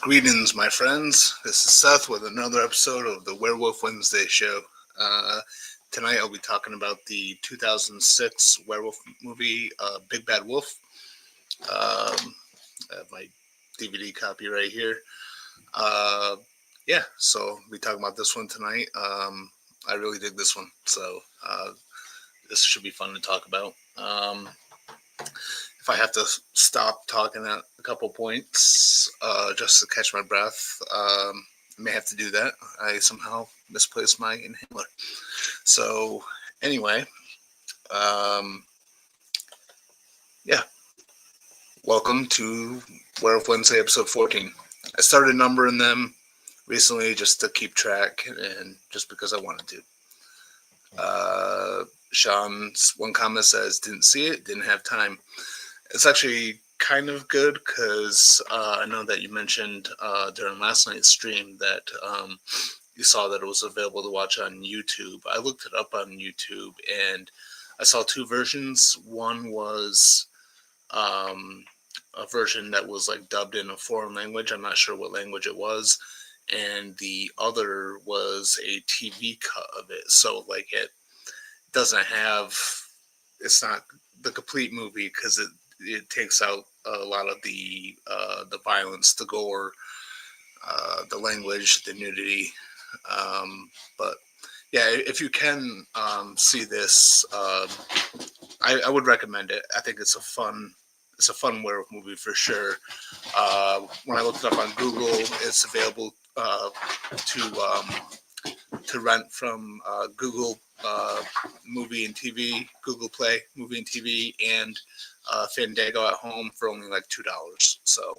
Greetings, my friends. This is Seth with another episode of the Werewolf Wednesday show. Tonight I'll be talking about the 2006 werewolf movie, Big Bad Wolf. I have my DVD copy right here. So I'll be talking about this one tonight. I really dig this one, so this should be fun to talk about. If I have to stop talking at a couple points just to catch my breath, I may have to do that. I somehow misplaced my inhaler. So anyway, welcome to Werewolf Wednesday episode 14. I started numbering them recently just to keep track and just because I wanted to. Sean's one comment says, didn't see it, didn't have time. It's actually kind of good because I know that you mentioned during last night's stream that you saw that it was available to watch on YouTube. I looked it up on YouTube and I saw two versions. One was a version that was like dubbed in a foreign language. I'm not sure what language it was. And the other was a TV cut of it. So like it doesn't have, it's not the complete movie because it takes out a lot of the violence, the gore, the language, the nudity. But yeah, if you can see this, I would recommend it. I think it's a fun werewolf movie for sure. When I looked it up on Google, it's available to rent from Google Movie and TV, Google Play Movie and TV, and Fandango at home for only like $2. So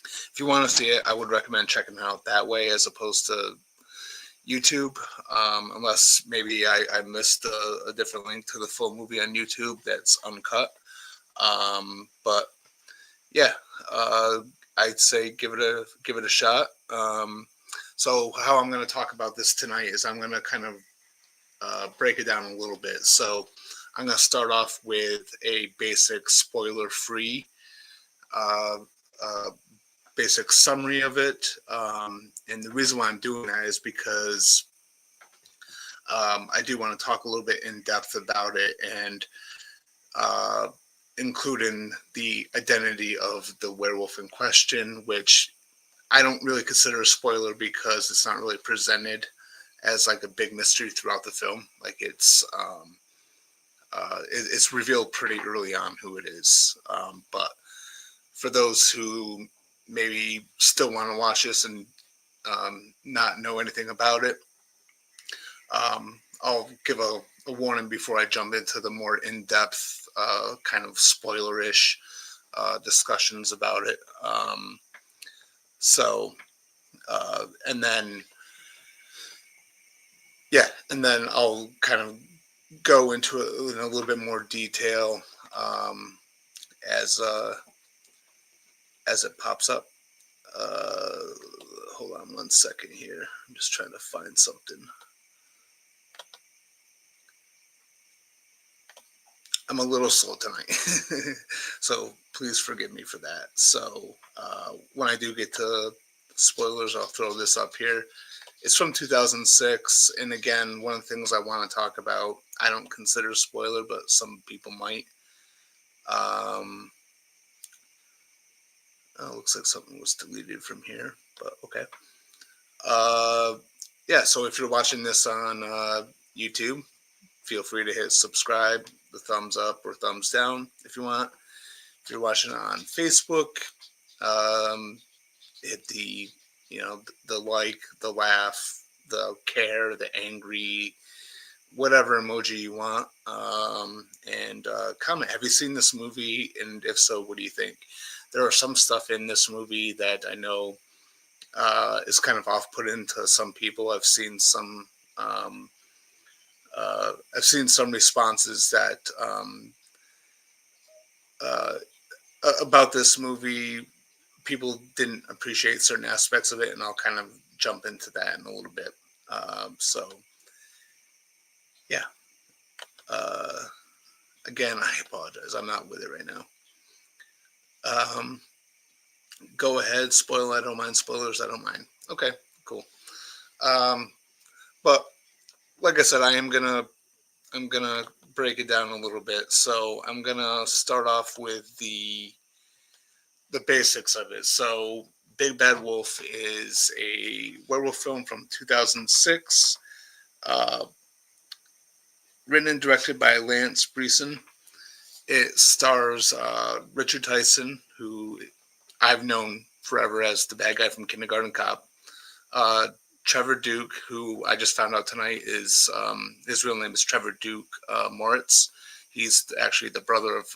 if you want to see it, I would recommend checking it out that way as opposed to YouTube, unless maybe I missed a different link to the full movie on YouTube that's uncut. But yeah, I'd say give it a shot. So how I'm going to talk about this tonight is I'm going to kind of break it down a little bit. So I'm going to start off with a basic spoiler-free basic summary of it. And the reason why I'm doing that is because I do want to talk a little bit in depth about it and including the identity of the werewolf in question, which I don't really consider a spoiler because it's not really presented as like a big mystery throughout the film. Like it's revealed pretty early on who it is. But for those who maybe still want to watch this and not know anything about it, I'll give a warning before I jump into the more in-depth kind of spoiler-ish discussions about it. And then I'll kind of go into it in a little bit more detail as it pops up. Hold on one second here. I'm just trying to find something. I'm a little slow tonight, so please forgive me for that. So when I do get to spoilers, I'll throw this up here. It's from 2006, and again, one of the things I want to talk about, I don't consider a spoiler, but some people might. Looks like something was deleted from here, but okay. So if you're watching this on YouTube, feel free to hit subscribe, the thumbs up or thumbs down if you want. If you're watching on Facebook, hit the like, the laugh, the care, the angry, whatever emoji you want, and comment. Have you seen this movie? And if so, what do you think? There are some stuff in this movie that I know is kind of off-putting to some people. Um, I've seen some responses that uh, about this movie. People didn't appreciate certain aspects of it, and I'll kind of jump into that in a little bit. So, yeah. Uh, Again, I apologize. I'm not with it right now. Um, Go ahead, spoil. I don't mind spoilers. I don't mind. Okay, cool. Um, but like I said, I'm gonna break it down a little bit. So I'm gonna start off with the basics of it. So Big Bad Wolf is a werewolf film from 2006, uh, written and directed by Lance Breeson. It stars Richard Tyson, who I've known forever as the bad guy from Kindergarten Cop. Uh, Trevor Duke, who I just found out tonight is his real name is Trevor Duke Moritz. He's actually the brother of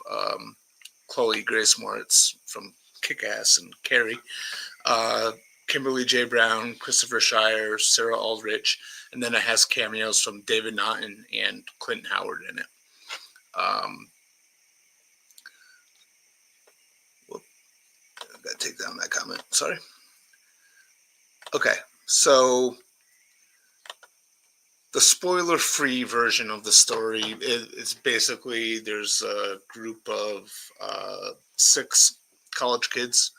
Chloe Grace Moritz from Kick Ass and Carrie. Uh, Kimberly J. Brown, Christopher Shire, Sarah Aldrich, and then it has cameos from David Naughton and Clinton Howard in it. Um, whoop, I've got to take down that comment. Sorry. Okay, so the spoiler-free version of the story is basically there's a group of 6 college kids,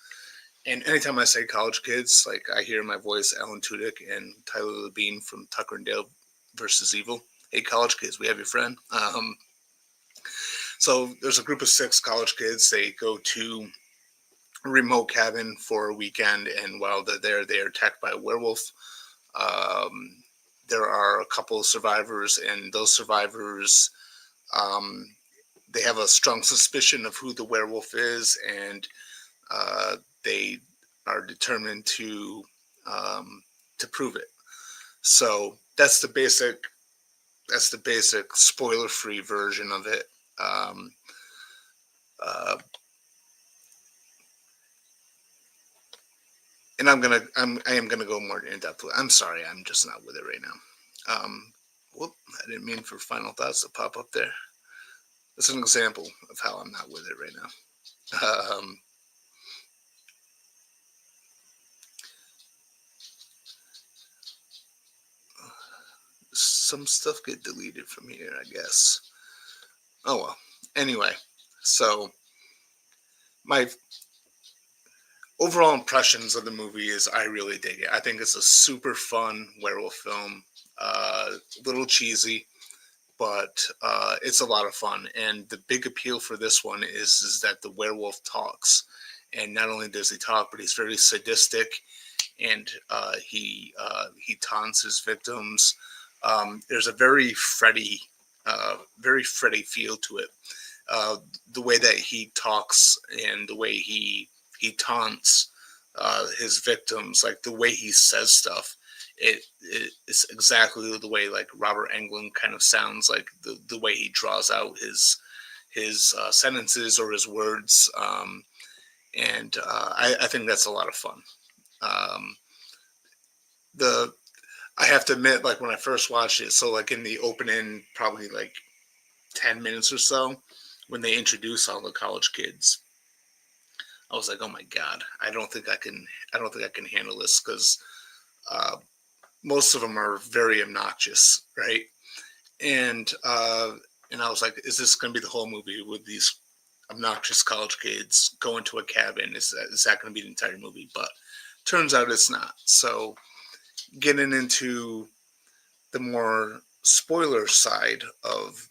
and anytime I say college kids, like I hear in my voice Alan Tudyk and Tyler Labine from Tucker and Dale versus Evil. Hey, college kids, we have your friend. So there's a group of 6 college kids. They go to a remote cabin for a weekend, and while they're there, they are attacked by a werewolf. Um, there are a couple of survivors, and those survivors, um, they have a strong suspicion of who the werewolf is, and they are determined to prove it. So that's the basic spoiler-free version of it. Um, uh, and I am gonna go more in depth. I'm sorry, I'm just not with it right now. Whoop, I didn't mean for final thoughts to pop up there. That's an example of how I'm not with it right now. Some stuff get deleted from here, I guess. Oh well. Anyway, so my overall impressions of the movie is I really dig it. I think it's a super fun werewolf film. A little cheesy, but it's a lot of fun. And the big appeal for this one is that the werewolf talks, and not only does he talk, but he's very sadistic, and he taunts his victims. There's a very Freddy feel to it. Uh, the way that he talks and the way he taunts his victims, like the way he says stuff, it's exactly the way like Robert Englund kind of sounds, like the way he draws out his sentences or his words, and I think that's a lot of fun. Um, the I have to admit, like when I first watched it, so like in the opening, probably like 10 minutes or so, when they introduce all the college kids, I was like, oh my god, I don't think I can handle this because uh, most of them are very obnoxious, right? And and I was like, is this going to be the whole movie with these obnoxious college kids going to a cabin? Is that going to be the entire movie? But turns out it's not. So getting into the more spoiler side of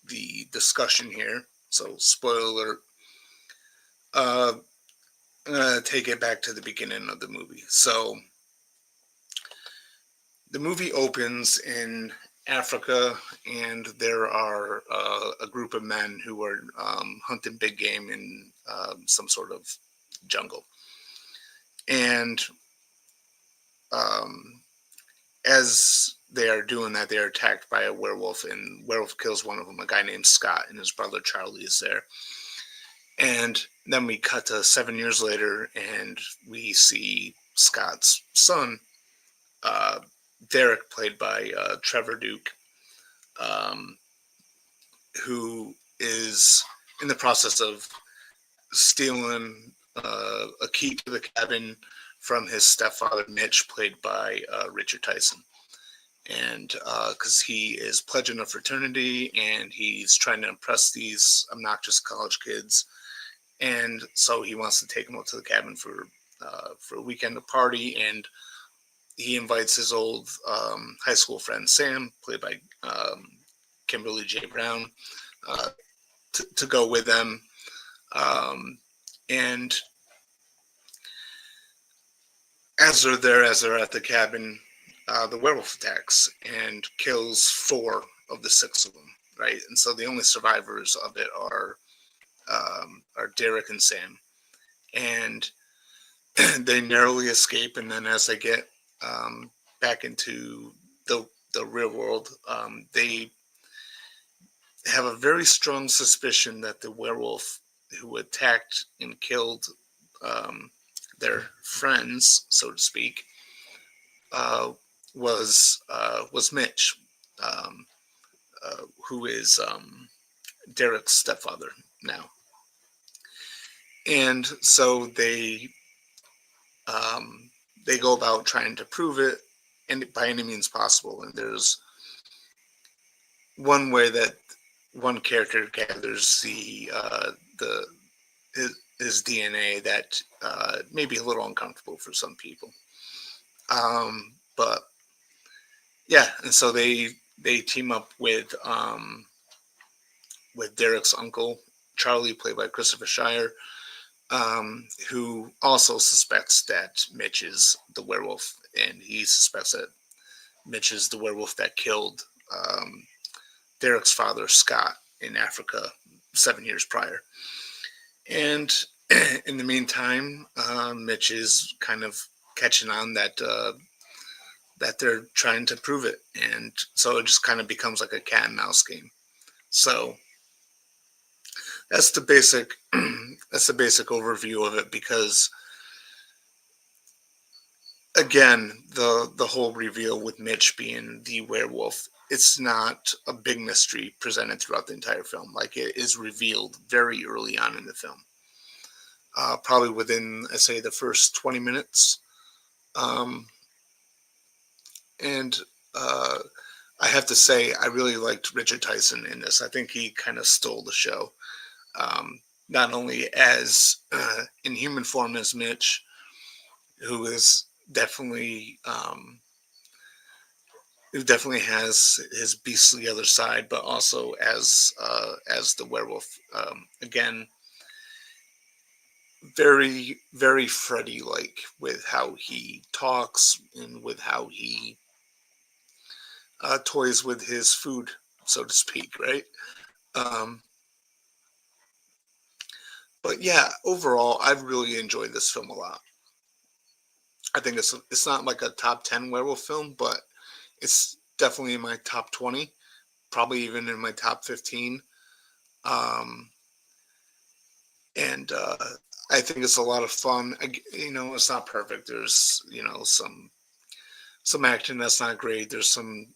the discussion here. So spoiler. Uh, I'm gonna take it back to the beginning of the movie. So the movie opens in Africa, and there are a group of men who are hunting big game in some sort of jungle. And um, as they are doing that, they are attacked by a werewolf, and werewolf kills one of them, a guy named Scott, and his brother Charlie is there. And then we cut to 7 years later, and we see Scott's son, uh, Derek, played by Trevor Duke, um, who is in the process of stealing a key to the cabin from his stepfather, Mitch, played by Richard Tyson. And because he is pledging a fraternity and he's trying to impress these obnoxious college kids. And so he wants to take them up to the cabin for a weekend to party. And he invites his old high school friend, Sam, played by Kimberly J. Brown, to go with them. And as they're at the cabin, the werewolf attacks and kills 4 of the 6 of them, right? And so the only survivors of it are Derek and Sam, and they narrowly escape. And then as they get back into the real world, they have a very strong suspicion that the werewolf who attacked and killed their friends, so to speak, was Mitch, who is Derek's stepfather now. And so they go about trying to prove it, and by any means possible. And there's one way that one character gathers his DNA that may be a little uncomfortable for some people. But yeah, and so they team up with Derek's uncle, Charlie, played by Christopher Shire, who also suspects that Mitch is the werewolf, and he suspects that Mitch is the werewolf that killed Derek's father, Scott, in Africa 7 years prior. And in the meantime, Mitch is kind of catching on that they're trying to prove it, and so it just kind of becomes like a cat and mouse game. So that's the basic overview of it, because again, the whole reveal with Mitch being the werewolf, it's not a big mystery presented throughout the entire film. Like, it is revealed very early on in the film, probably within, I say, the first 20 minutes. And I have to say, I really liked Richard Tyson in this. I think he kind of stole the show. Not only as in human form as Mitch, who is definitely who definitely has his beastly other side, but also as the werewolf. Again, very, very Freddy-like with how he talks and with how he toys with his food, so to speak, right? But yeah, overall, I've really enjoyed this film a lot. I think it's not like a top 10 werewolf film, but it's definitely in my top 20, probably even in my top 15. And I think it's a lot of fun. It's not perfect. There's, some acting that's not great. There's some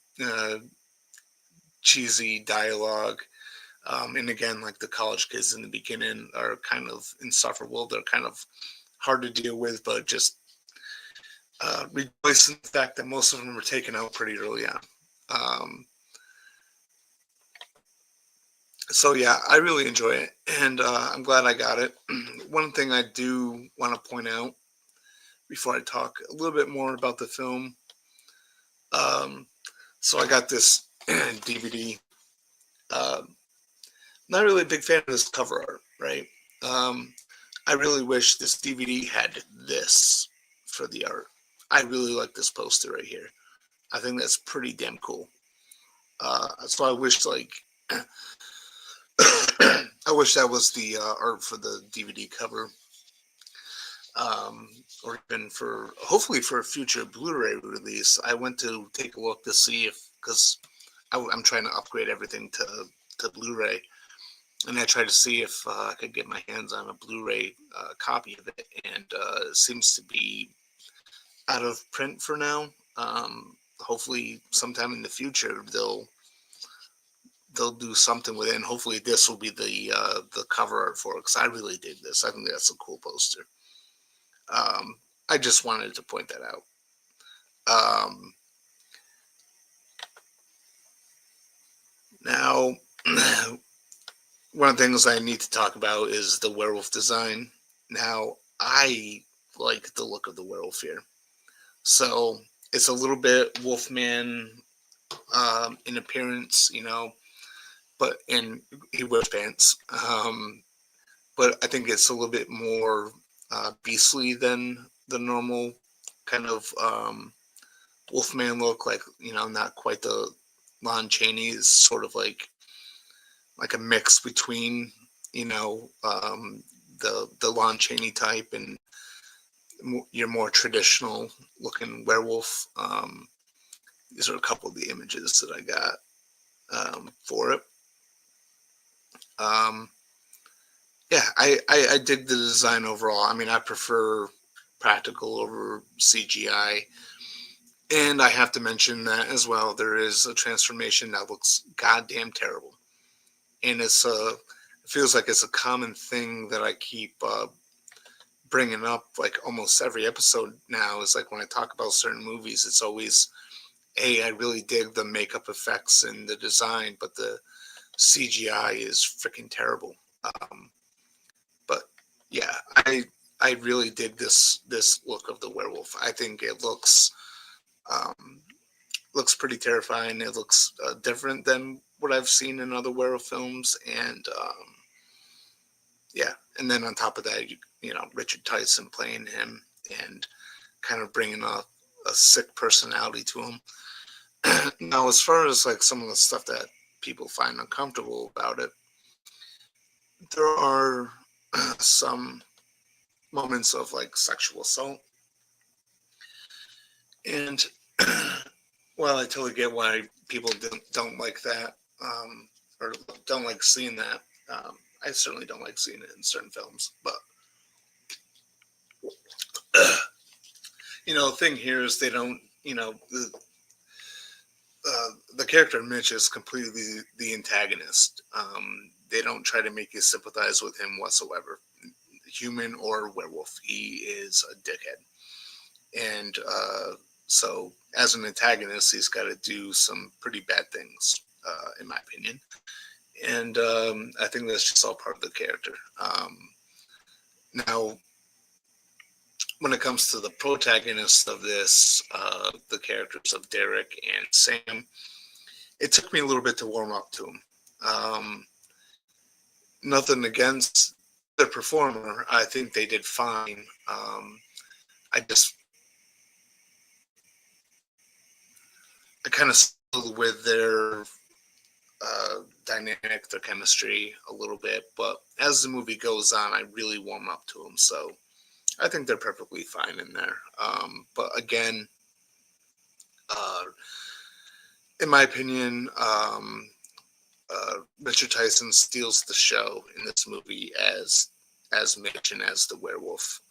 cheesy dialogue. And again, like, the college kids in the beginning are kind of insufferable. They're kind of hard to deal with, but just rejoice in the fact that most of them were taken out pretty early on. So yeah, I really enjoy it, and I'm glad I got it. One thing I do want to point out before I talk a little bit more about the film. So I got this DVD. Not really a big fan of this cover art, right? I really wish this DVD had this for the art. I really like this poster right here. I think that's pretty damn cool. So I wish, like, I wish that was the art for the DVD cover. um, or even for hopefully for a future Blu-ray release. I went to take a look to see if because I'm trying to upgrade everything to Blu-ray, and I tried to see if I could get my hands on a Blu-ray copy of it, and it seems to be out of print for now. Hopefully, sometime in the future they'll do something with it, and hopefully this will be the cover art for it because I really dig this. I think that's a cool poster. Um, I just wanted to point that out. Um, Now, one of the things I need to talk about is the werewolf design. Now, I like the look of the werewolf here. So it's a little bit Wolfman in appearance, but and he wears pants. But I think it's a little bit more beastly than the normal kind of Wolfman look. Like not quite the Lon Chaney's sort of like a mix between you know um, the Lon Chaney type and your more traditional looking werewolf. These are a couple of the images that I got for it. Um, yeah, I dig the design overall. I mean, I prefer practical over CGI. And I have to mention that as well. There is a transformation that looks goddamn terrible. And it feels like it's a common thing that I keep bringing up like almost every episode now is like when I talk about certain movies, it's always, hey, I really dig the makeup effects and the design, but the CGI is freaking terrible. Um, but yeah, I really dig this look of the werewolf. I think it um, looks pretty terrifying. It looks different than what I've seen in other werewolf films, and yeah, and then on top of that, Richard Tyson playing him and kind of bringing a sick personality to him. Now, as far as like some of the stuff that people find uncomfortable about it, there are some moments of like sexual assault, and well, I totally get why people don't like that, or don't like seeing that. I certainly don't like seeing it in certain films, but the thing here is they don't, the character Mitch is completely the antagonist. They don't try to make you sympathize with him whatsoever, human or werewolf. He is a dickhead, and so as an antagonist, he's got to do some pretty bad things, in my opinion. And I think that's just all part of the character. Now, when it comes to the protagonists of this, the characters of Derek and Sam, it took me a little bit to warm up to them. Nothing against the performer. I think they did fine. I just, I kind of struggled with their dynamic, their chemistry a little bit. But as the movie goes on, I really warm up to them. So I think they're perfectly fine in there. But again, uh, in my opinion, Richard Tyson steals the show in this movie as Mitch and as the werewolf.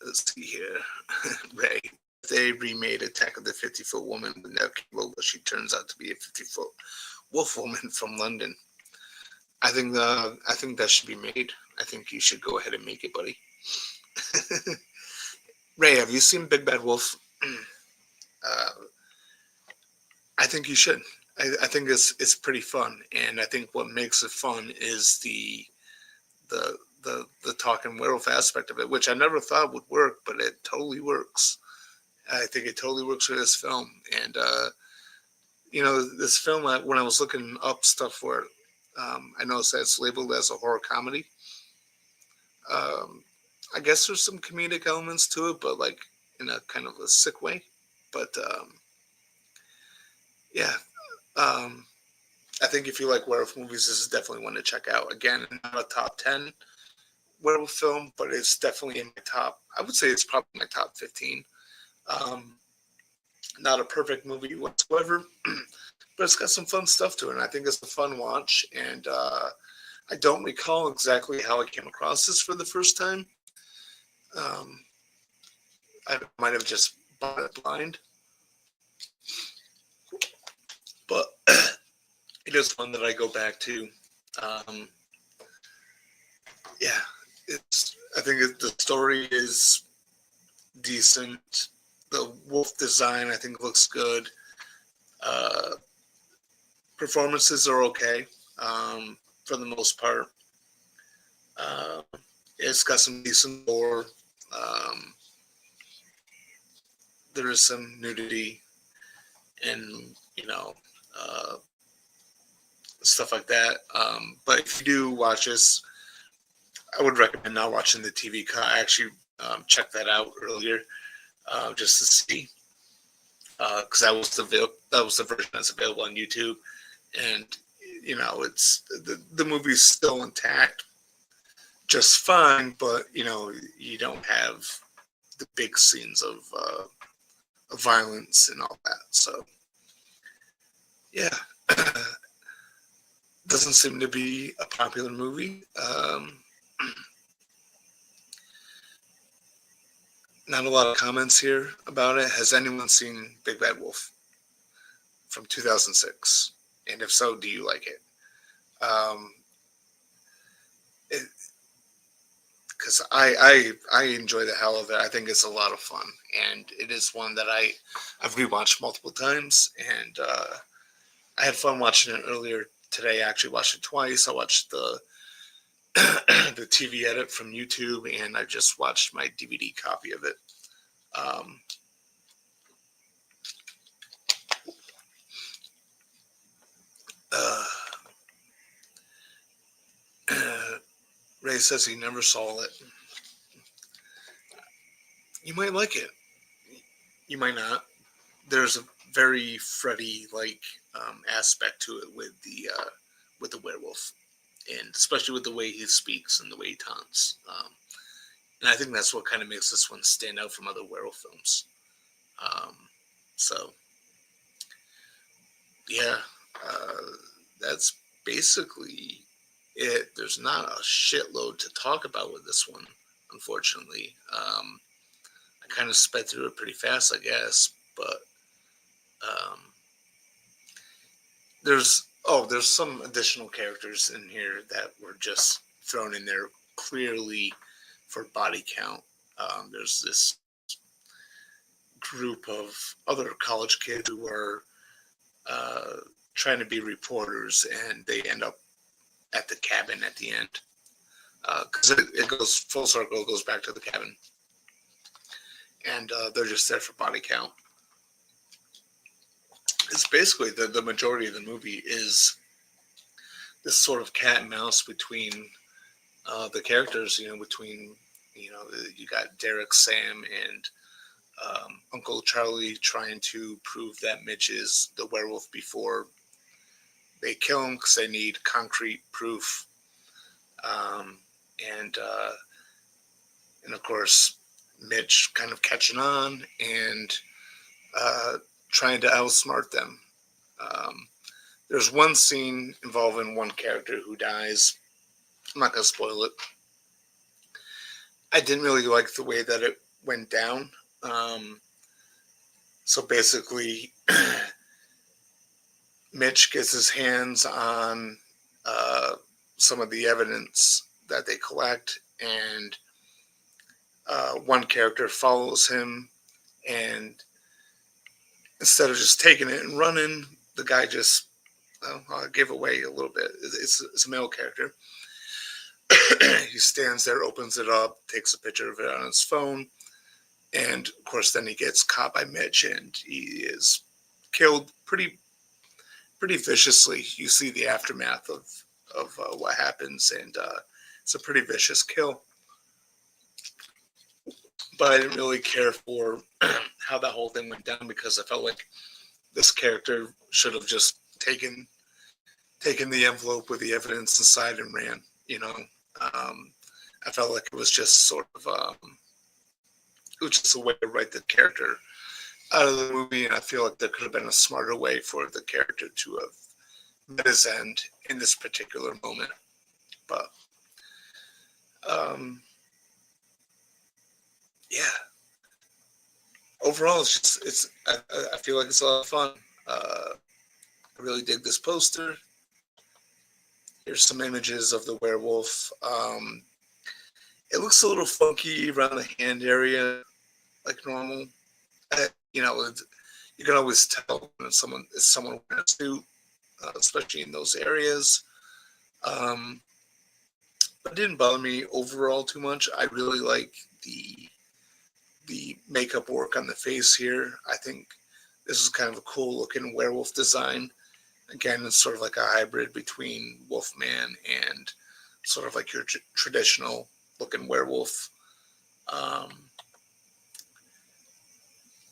Let's see here, Ray. They remade Attack of the 50-Foot Woman with Neve Campbell, but she turns out to be a 50-foot wolf woman from London. I think that should be made. I think you should go ahead and make it, buddy. Ray, have you seen Big Bad Wolf? uh, I think you should. I think it's pretty fun, and I think what makes it fun is the talking werewolf aspect of it, which I never thought would work, but it totally works. I think it totally works for this film, and this film. When I was looking up stuff for it, I noticed that it's labeled as a horror comedy. Um, I guess there's some comedic elements to it, but like in a kind of a sick way. But yeah, um, I think if you like werewolf movies, this is definitely one to check out. Again, not a top 10, werewolf film, but it's definitely in my top. I would say it's probably my top 15. Um, Not a perfect movie whatsoever, but it's got some fun stuff to it, and I think it's a fun watch. And I don't recall exactly how I came across this for the first time. Um, I might have just bought it blind, but it is one that I go back to. Um, yeah, I think the story is decent. The wolf design, I think, looks good. Uh, Performances are okay for the most part. Uh, it's got some decent gore. Um, there is some nudity and uh, stuff like that. But if you do watch this, I would recommend not watching the TV cut. I actually checked that out earlier just to see, because that was the version that's available on YouTube, and it's the movie's still intact, just fine, but you don't have the big scenes of violence and all that. So yeah, doesn't seem to be a popular movie. Not a lot of comments here about it. Has anyone seen Big Bad Wolf from 2006? And if so, do you like it? Because I enjoy the hell of it. I think it's a lot of fun, and it is one that I've rewatched multiple times, and I had fun watching it earlier today. I actually watched it twice. I watched the the TV edit from YouTube, and I just watched my DVD copy of it. Um, uh, Ray says he never saw it. You might like it. You might not. There's a very Freddy like aspect to it with the werewolf, and especially with the way he speaks and the way he taunts. And I think that's what kind of makes this one stand out from other werewolf films. Um, so yeah, that's basically it. There's not a shitload to talk about with this one, unfortunately. I kind of sped through it pretty fast, I guess, but um, there's some additional characters in here that were just thrown in there clearly for body count. There's this group of other college kids who are trying to be reporters, and they end up at the cabin at the end, because it goes full circle, it goes back to the cabin, and they're just there for body count. It's basically the majority of the movie is this sort of cat and mouse between the characters. Between you got Derek, Sam, and Uncle Charlie trying to prove that Mitch is the werewolf before they kill him, because they need concrete proof. Um, and of course, Mitch kind of catching on and trying to outsmart them. There's one scene involving one character who dies. I'm not going to spoil it. I didn't really like the way that it went down. So basically, Mitch gets his hands on some of the evidence that they collect, and one character follows him, and instead of just taking it and running, the guy just gave away a little bit. It's a male character. He stands there, opens it up, takes a picture of it on his phone, and of course then he gets caught by Mitch, and he is killed pretty viciously. You see the aftermath of what happens, and it's a pretty vicious kill. But I didn't really care for how that whole thing went down, because I felt like this character should have just taken the envelope with the evidence inside and ran. I felt like it was just sort of it was just a way to write the character out of the movie, and I feel like there could have been a smarter way for the character to have met his end in this particular moment. But um, yeah, overall, I feel like it's a lot of fun. I really dig this poster. Here's some images of the werewolf. It looks a little funky around the hand area, like normal. You know, you can always tell when someone wearing a suit, especially in those areas. Um, but it didn't bother me overall too much. I really like the makeup work on the face here. I think this is kind of a cool looking werewolf design. Again, it's sort of like a hybrid between Wolfman and sort of like your traditional looking werewolf. Um,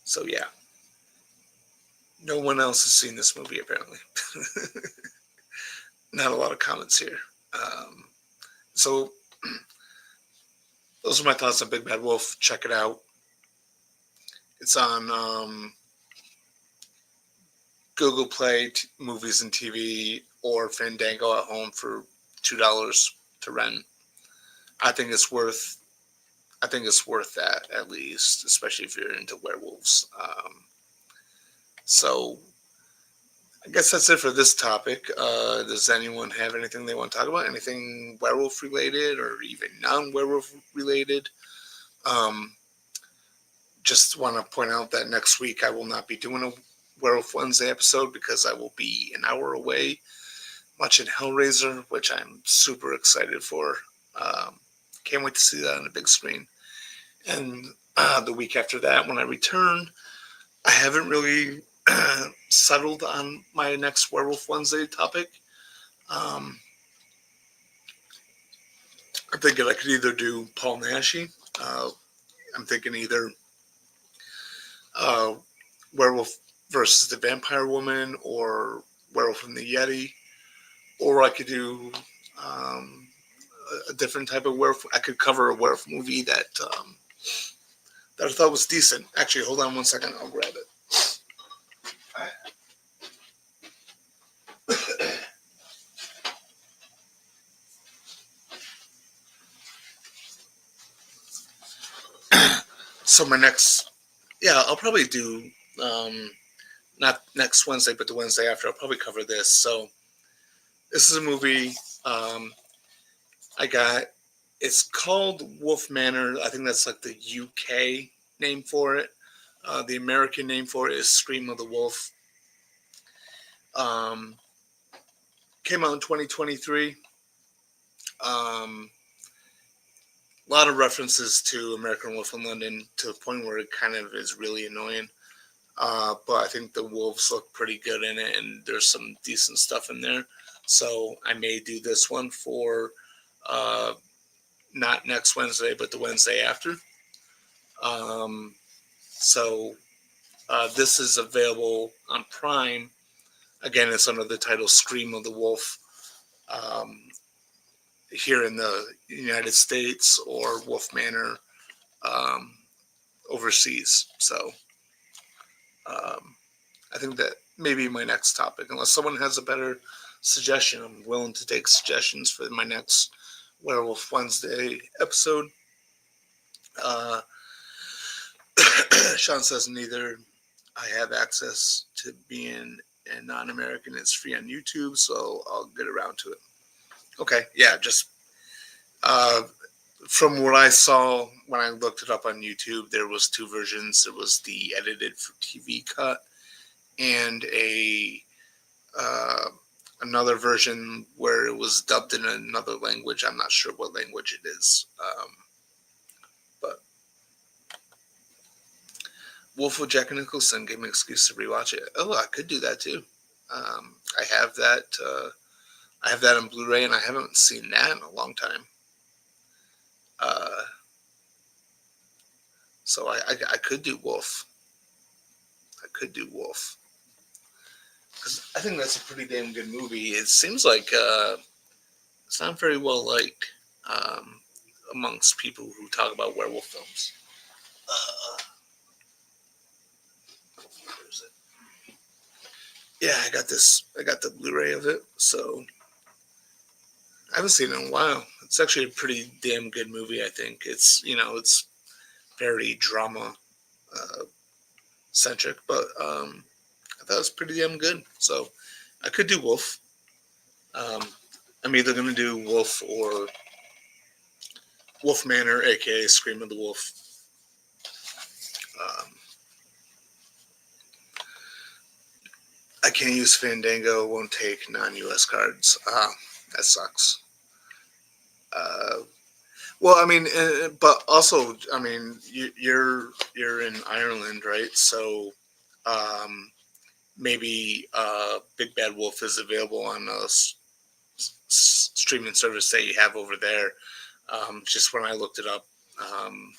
so yeah, no one else has seen this movie apparently. Not a lot of comments here. So those are my thoughts on Big Bad Wolf. Check it out. It's on Google Play Movies and TV or Fandango at home for $2 to rent. I think it's worth. I think it's worth that at least, especially if you're into werewolves. So I guess that's it for this topic. Does anyone have anything they want to talk about? Anything werewolf related or even non-werewolf related? Um, just want to point out that next week I will not be doing a Werewolf Wednesday episode because I will be an hour away watching Hellraiser, which I'm super excited for. Can't wait to see that on the big screen. And the week after that, when I return, I haven't really settled on my next Werewolf Wednesday topic. I'm thinking I could either do Paul Naschy. I'm thinking either Werewolf versus the Vampire Woman or Werewolf from the Yeti, or I could do a different type of werewolf. I could cover a werewolf movie that I thought was decent. Actually, hold on one second. I'll grab it. So my next, yeah, I'll probably do not next Wednesday, but the Wednesday after. I'll probably cover this. So this is a movie I got. It's called Wolf Manor. I think that's like the UK name for it. The American name for it is Scream of the Wolf. Came out in 2023. A lot of references to American Wolf in London to the point where it kind of is really annoying. But I think the wolves look pretty good in it, and there's some decent stuff in there. So I may do this one for not next Wednesday, but the Wednesday after. So this is available on Prime. Again, it's under the title Scream of the Wolf. Here in the United States, or Wolf Manor overseas. So I think that may be my next topic. Unless someone has a better suggestion, I'm willing to take suggestions for my next Werewolf Wednesday episode. Sean says neither. I have access to being a non-American. It's free on YouTube, so I'll get around to it. Okay, yeah, just from what I saw when I looked it up on YouTube, there was two versions. There was the edited for TV cut and another version where it was dubbed in another language. I'm not sure what language it is. But Wolf with Jack Nicholson gave me an excuse to rewatch it. Oh, I could do that too. I have that. I have that on Blu-ray, and I haven't seen that in a long time. So I could do Wolf. I could do Wolf. Because I think that's a pretty damn good movie. It seems like it's not very well liked. amongst people who talk about werewolf films. Where is it? Yeah, I got this. I got the Blu-ray of it, so I haven't seen it in a while. It's actually a pretty damn good movie. I think it's very drama uh, centric, but I thought it was pretty damn good. So I could do Wolf. Um, I'm either gonna do Wolf or Wolf Manor, aka Scream of the Wolf. Um, I can't use Fandango. Won't take non-US cards. That sucks. Uh, well, I mean, but also, I mean, you're in Ireland, right? So um, maybe Big Bad Wolf is available on a streaming service that you have over there. Just when I looked it up, um,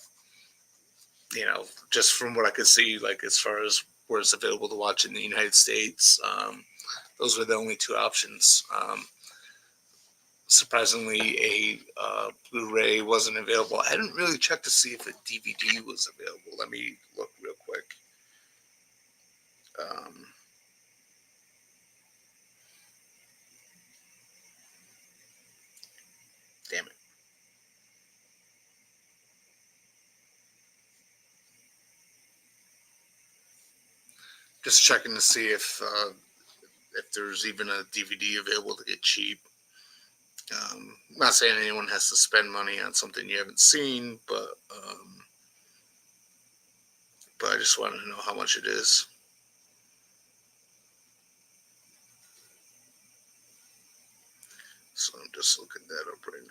just from what I could see, like as far as where it's available to watch in the United States, those were the only two options. Surprisingly, a Blu-ray wasn't available. I hadn't really checked to see if a DVD was available. Let me look real quick. Um, Damn it. Just checking to see if there's even a DVD available to get cheap. Not saying anyone has to spend money on something you haven't seen, but I just want to know how much it is. So I'm just looking that up right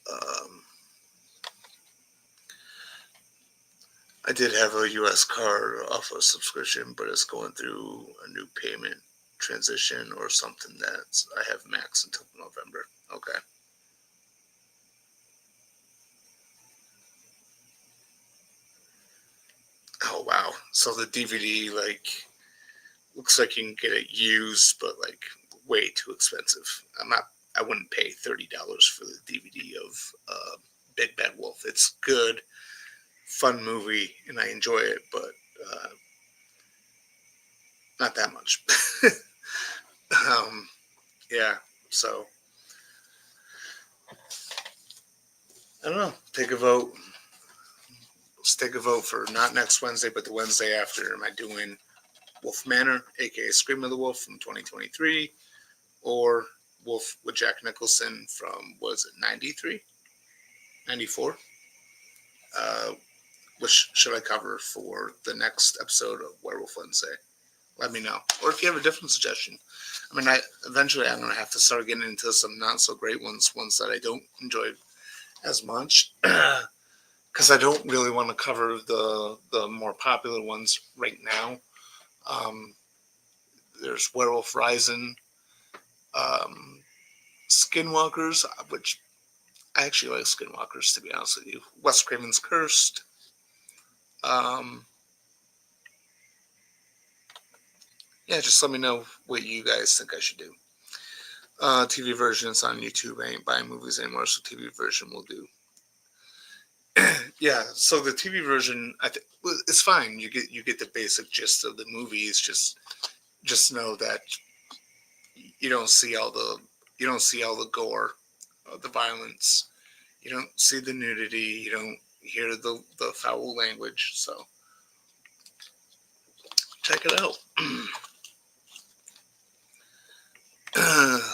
now. Um, I did have a US card off a subscription, but it's going through a new payment transition or something that I have max until November. Okay. Oh wow. So the DVD looks like you can get it used, but way too expensive. I wouldn't pay $30 for the DVD of Big Bad Wolf. It's good, fun movie, and I enjoy it, but uh, not that much. um, yeah. So I don't know. Take a vote. Let's take a vote for not next Wednesday, but the Wednesday after. Am I doing Wolf Manor, aka Scream of the Wolf from 2023, or Wolf with Jack Nicholson from, what is it, 93? 94? Uh, which should I cover for the next episode of Werewolf Wednesday? Let me know. Or if you have a different suggestion. I mean, eventually I'm going to have to start getting into some not so great ones that I don't enjoy as much. Because I don't really want to cover the more popular ones right now. Um, there's Werewolf Rising, um, Skinwalkers, which I actually like Skinwalkers, to be honest with you. Wes Craven's Cursed. Um, yeah, just let me know what you guys think I should do. TV version is on YouTube. I ain't buying movies anymore, so TV version will do. Yeah, so the TV version, I think it's fine. You get the basic gist of the movie. It's just know that you don't see all the you don't see all the gore, the violence. You don't see the nudity. You don't hear the foul language. So check it out.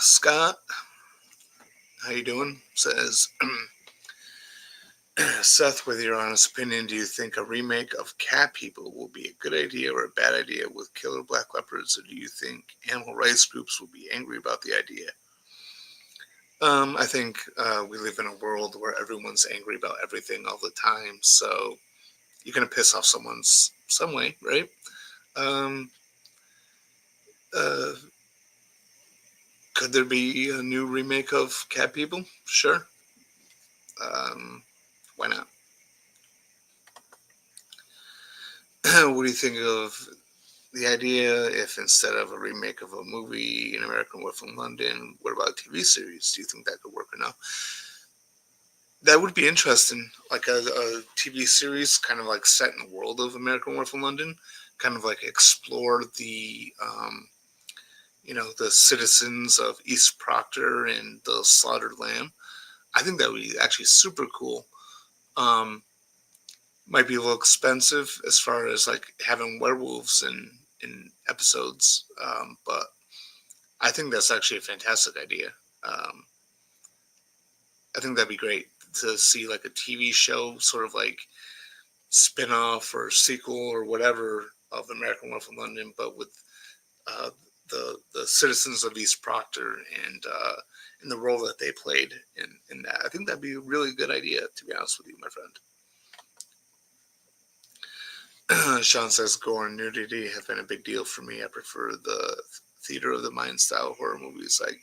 Scott, how you doing? Says Seth, with your honest opinion, do you think a remake of Cat People will be a good idea or a bad idea with killer black leopards, or do you think animal rights groups will be angry about the idea? I think we live in a world where everyone's angry about everything all the time, so you're gonna piss off someone some way, right? Um, uh, could there be a new remake of Cat People? Sure. Um, why not? What do you think of the idea, if instead of a remake of a movie, An American Werewolf in London, what about a TV series? Do you think that could work or no? That would be interesting, like a TV series, kind of like set in the world of American Werewolf in London, kind of like explore the citizens of East Proctor and the slaughtered lamb. I think that would be actually super cool. Um, might be a little expensive as far as like having werewolves in episodes, but I think that's actually a fantastic idea. Um, I think that'd be great to see like a TV show, sort of like spin-off or sequel or whatever of American Werewolf in London, but with uh, the citizens of East Proctor and in the role that they played in that. I think that'd be a really good idea, to be honest with you, my friend. Sean says gore and nudity have been a big deal for me. I prefer the theater of the mind style horror movies like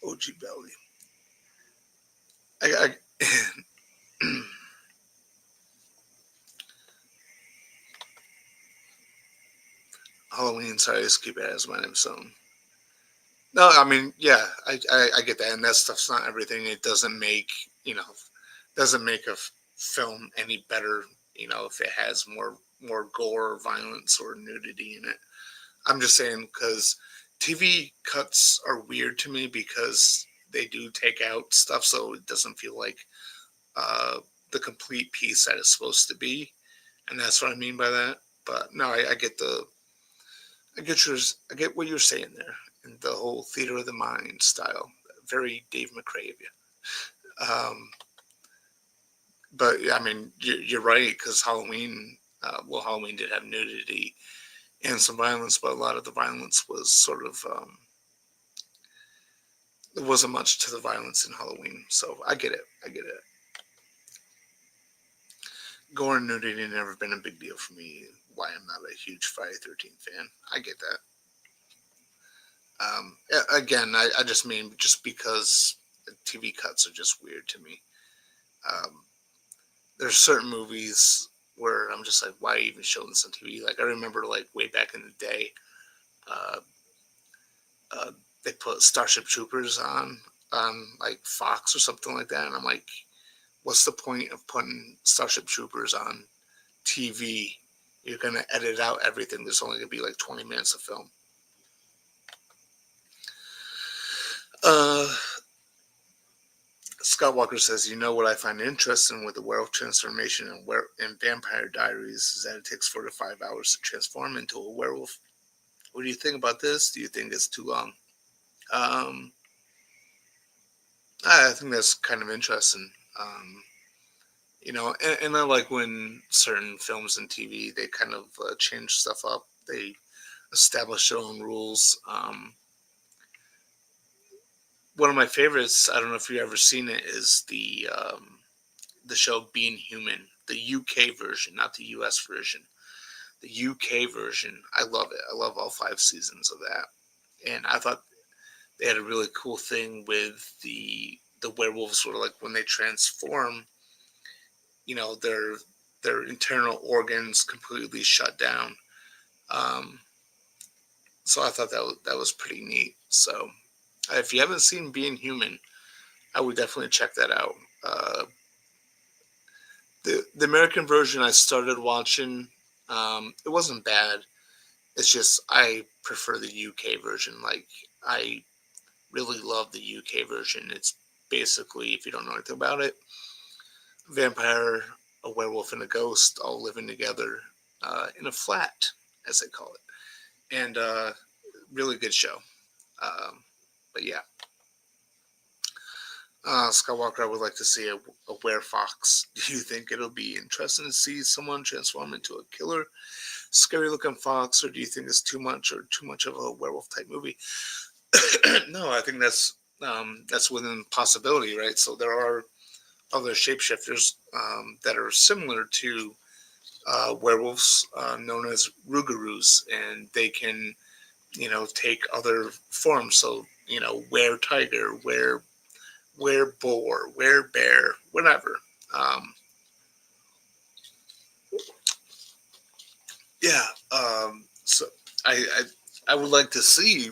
OG Belly. I Halloween, sorry, I just keep it as my name song. No, I mean, yeah, I get that, and that stuff's not everything. It doesn't make doesn't make a film any better. If it has more gore, or violence, or nudity in it. I'm just saying because TV cuts are weird to me because they do take out stuff, so it doesn't feel like uh, the complete piece that it's supposed to be, and that's what I mean by that. But no, I get what you're saying there, and the whole theater of the mind style, very Dave McRae of you. But yeah, I mean, you're right because Halloween, Halloween did have nudity and some violence, but a lot of the violence was sort of there wasn't much to the violence in Halloween. So I get it. I get it. Gore and nudity never been a big deal for me. Why I'm not a huge Friday 13th fan. I get that. Again, I just mean just because TV cuts are just weird to me. Um, there's certain movies where I'm just like, why even show this on TV? Like I remember, like way back in the day, uh, uh, they put Starship Troopers on like Fox or something like that, and I'm like, what's the point of putting Starship Troopers on TV? You're gonna edit out everything. There's only gonna be like 20 minutes of film. Uh, Scott Walker says, you know what I find interesting with the werewolf transformation and Vampire Diaries is that it takes 4 to 5 hours to transform into a werewolf. What do you think about this? Do you think it's too long? Um, I think that's kind of interesting. Um, and I like when certain films and TV they kind of change stuff up. They establish their own rules. One of my favorites, I don't know if you've ever seen it, is the show Being Human, the UK version, not the US version. The UK version, I love it. I love all 5 seasons of that, and I thought they had a really cool thing with the werewolves, were like when they transform, their internal organs completely shut down. Um, so I thought that was pretty neat. So if you haven't seen Being Human, I would definitely check that out. The American version I started watching, it wasn't bad. It's just I prefer the UK version. Like I really love the UK version. It's basically, if you don't know anything about it, vampire, a werewolf, and a ghost all living together in a flat, as they call it, and really good show. Um, but yeah, Scott Walker, I would like to see a werefox. Do you think it'll be interesting to see someone transform into a killer, scary looking fox, or do you think it's too much of a werewolf type movie? No, I think that's within possibility, right? So there are other shapeshifters that are similar to werewolves, known as rougarous, and they can, take other forms. So, were tiger, were boar, were bear, whatever. Um, Yeah. So I would like to see.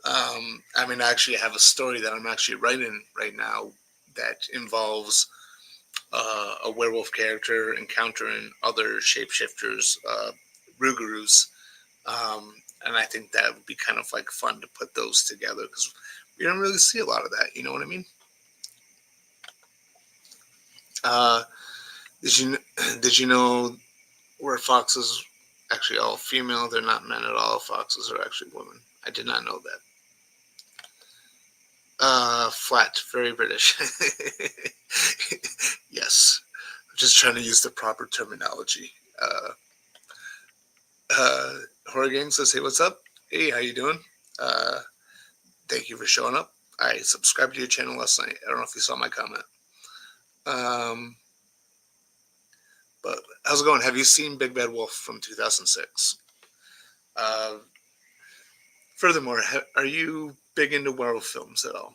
I mean, I actually have a story that I'm actually writing right now that involves a werewolf character encountering other shapeshifters, Rougarous. And I think that would be kind of like fun to put those together because we don't really see a lot of that. You know what I mean? Uh, did you did you know where foxes actually all female? They're not men at all. Foxes are actually women. I did not know that. Flat, very British. Yes, I'm just trying to use the proper terminology. Uh, uh, Horror Gang says, "Hey, what's up? Hey, how you doing? Uh, Thank you for showing up. I subscribed to your channel last night. I don't know if you saw my comment. Um, but how's it going? Have you seen Big Bad Wolf from 2006? Uh, Furthermore, are you big into werewolf films at all?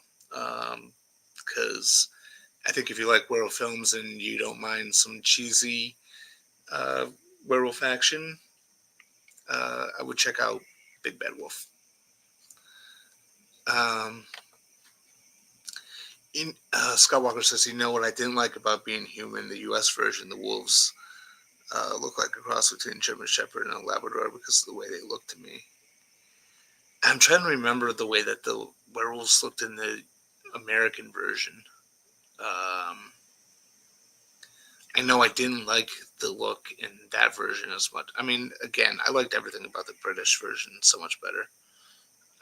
Because I think if you like werewolf films and you don't mind some cheesy uh, werewolf action, I would check out Big Bad Wolf. Um, Scott Walker says, "You know what I didn't like about Being Human? The U.S. version, the wolves look like a cross between German Shepherd and a Labrador because of the way they look to me." I'm trying to remember the way that the werewolves looked in the American version. Um, I know I didn't like the look in that version as much. I mean, again, I liked everything about the British version so much better.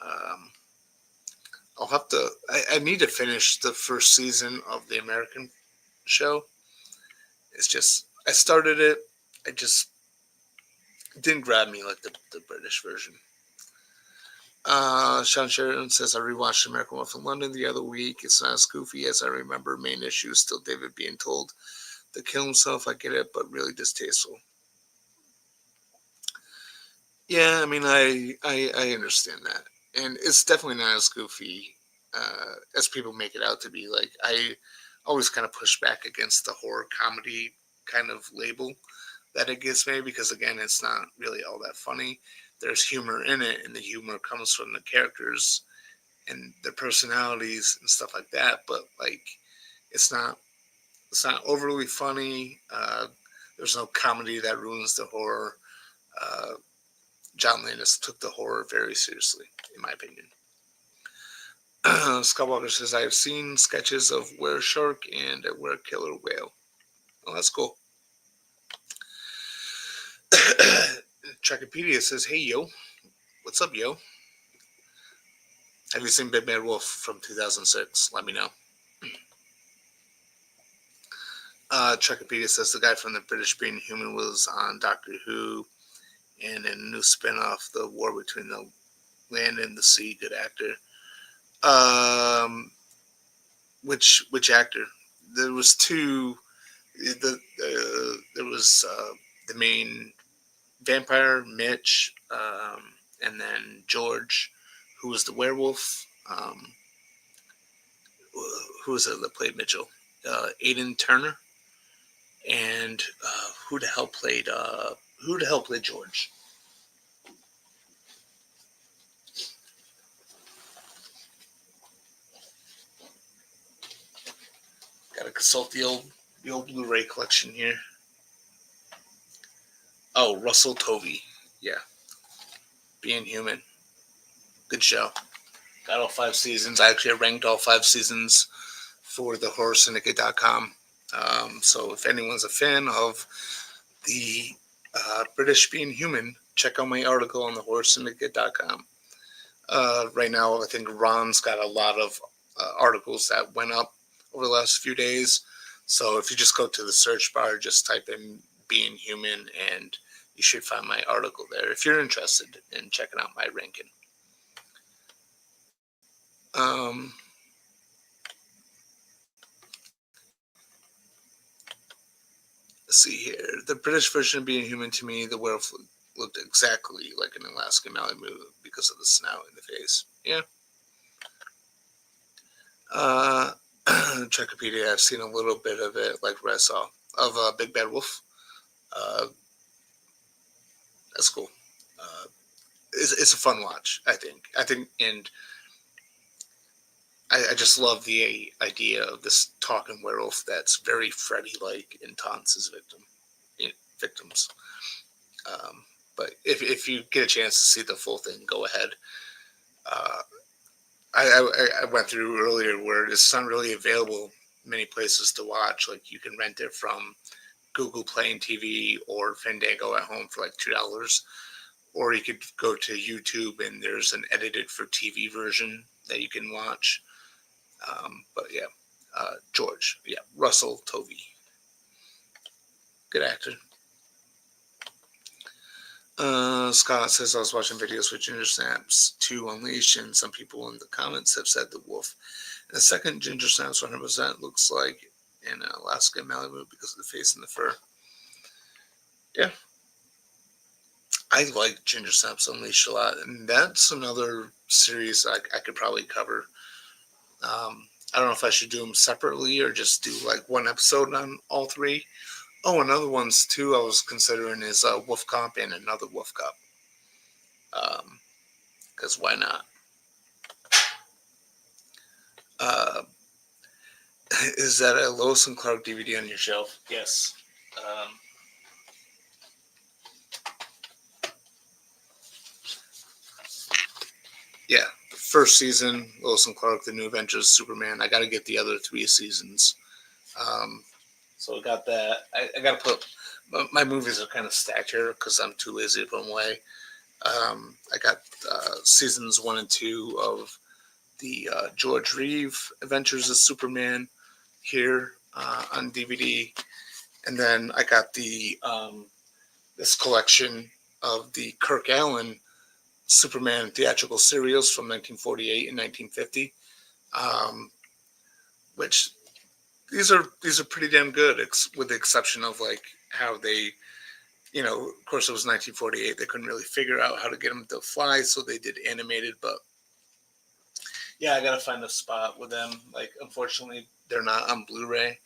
Um, I'll have to. I need to finish the first season of the American show. It's just I started it. I just it didn't grab me like the British version. Sean Sheridan says, I rewatched American Wolf in London the other week. It's not as goofy as I remember. Main issue is still David being told to kill himself. I get it, but really distasteful. Yeah, I mean, I understand that. And it's definitely not as goofy as people make it out to be. Like, I always kind of push back against the horror comedy kind of label that it gives me because, again, it's not really all that funny. There's humor in it, and the humor comes from the characters and their personalities and stuff like that. But like, it's not it's not overly funny. There's no comedy that ruins the horror. Uh, John Landis took the horror very seriously, in my opinion. Scott Walker says, I have seen sketches of Were Shark and a Were Killer Whale. Oh, that's cool. Chuckopedia says, hey, yo. What's up, yo? Have you seen Big Bad Wolf from 2006? Let me know. Chuckopedia says, the guy from the British Being Human was on Doctor Who and in a new spinoff, The War Between the Land and the Sea. Good actor. Which actor? There was two. There was the main vampire, Mitch, and then George, who was the werewolf. Who was it that played Mitchell? Aiden Turner, and who the hell played George? Got to consult the old Blu-ray collection here. Oh, Russell Tovey. Yeah, Being Human. Good show. Got all 5 seasons. I actually ranked all 5 seasons for the horrorsyndicate.com. So if anyone's a fan of the British Being Human, check out my article on the horrorsyndicate.com. Right now, I think Ron's got a lot of articles that went up over the last few days. So if you just go to the search bar, just type in Being Human and you should find my article there if you're interested in checking out my ranking. Um, let's see here. The British version of Being Human, to me, the werewolf looked exactly like an Alaskan Malamute because of the snout in the face. Yeah. Uh, Chuckopedia, I've seen a little bit of it, like Red saw, of Big Bad Wolf. Uh, That's cool. Uh, it's a fun watch. And I just love the idea of this talking werewolf that's very Freddy-like and taunts his victims. Um, but if you get a chance to see the full thing, go ahead. Uh, I went through earlier where it's not really available many places to watch. Like you can rent it from Google Play and TV or Fandango at home for like $2, or you could go to YouTube and there's an edited for TV version that you can watch. But yeah, Russell Tovey, good actor. Scott says I was watching videos with Ginger Snaps to Unleash, and some people in the comments have said the wolf. And the second Ginger Snaps 100% looks like an Alaska Malibu because of the face and the fur. Yeah, I like Ginger Snaps Unleashed a lot, and that's another series I could probably cover. I don't know if I should do them separately or just do like one episode on all three. Oh, another ones too I was considering is Wolf Cop and Another Wolf Cop. Because why not? Uh, is that a Lois and Clark DVD on your shelf? Yes. Um, yeah, the first season, Lois and Clark, The New Adventures of Superman. I got to get the other 3 seasons. Um, so I got that. I got to put. My movies are kind of stacked here because I'm too lazy to put them away. I got seasons 1 and 2 of the George Reeve Adventures of Superman here on DVD, and then I got the this collection of the Kirk Allen Superman theatrical serials from 1948 and 1950, um, which these are pretty damn good, with the exception of like how they, of course it was 1948. They couldn't really figure out how to get them to fly, so they did animated. But yeah, I gotta find a spot with them. Like, unfortunately, they're not on Blu-ray,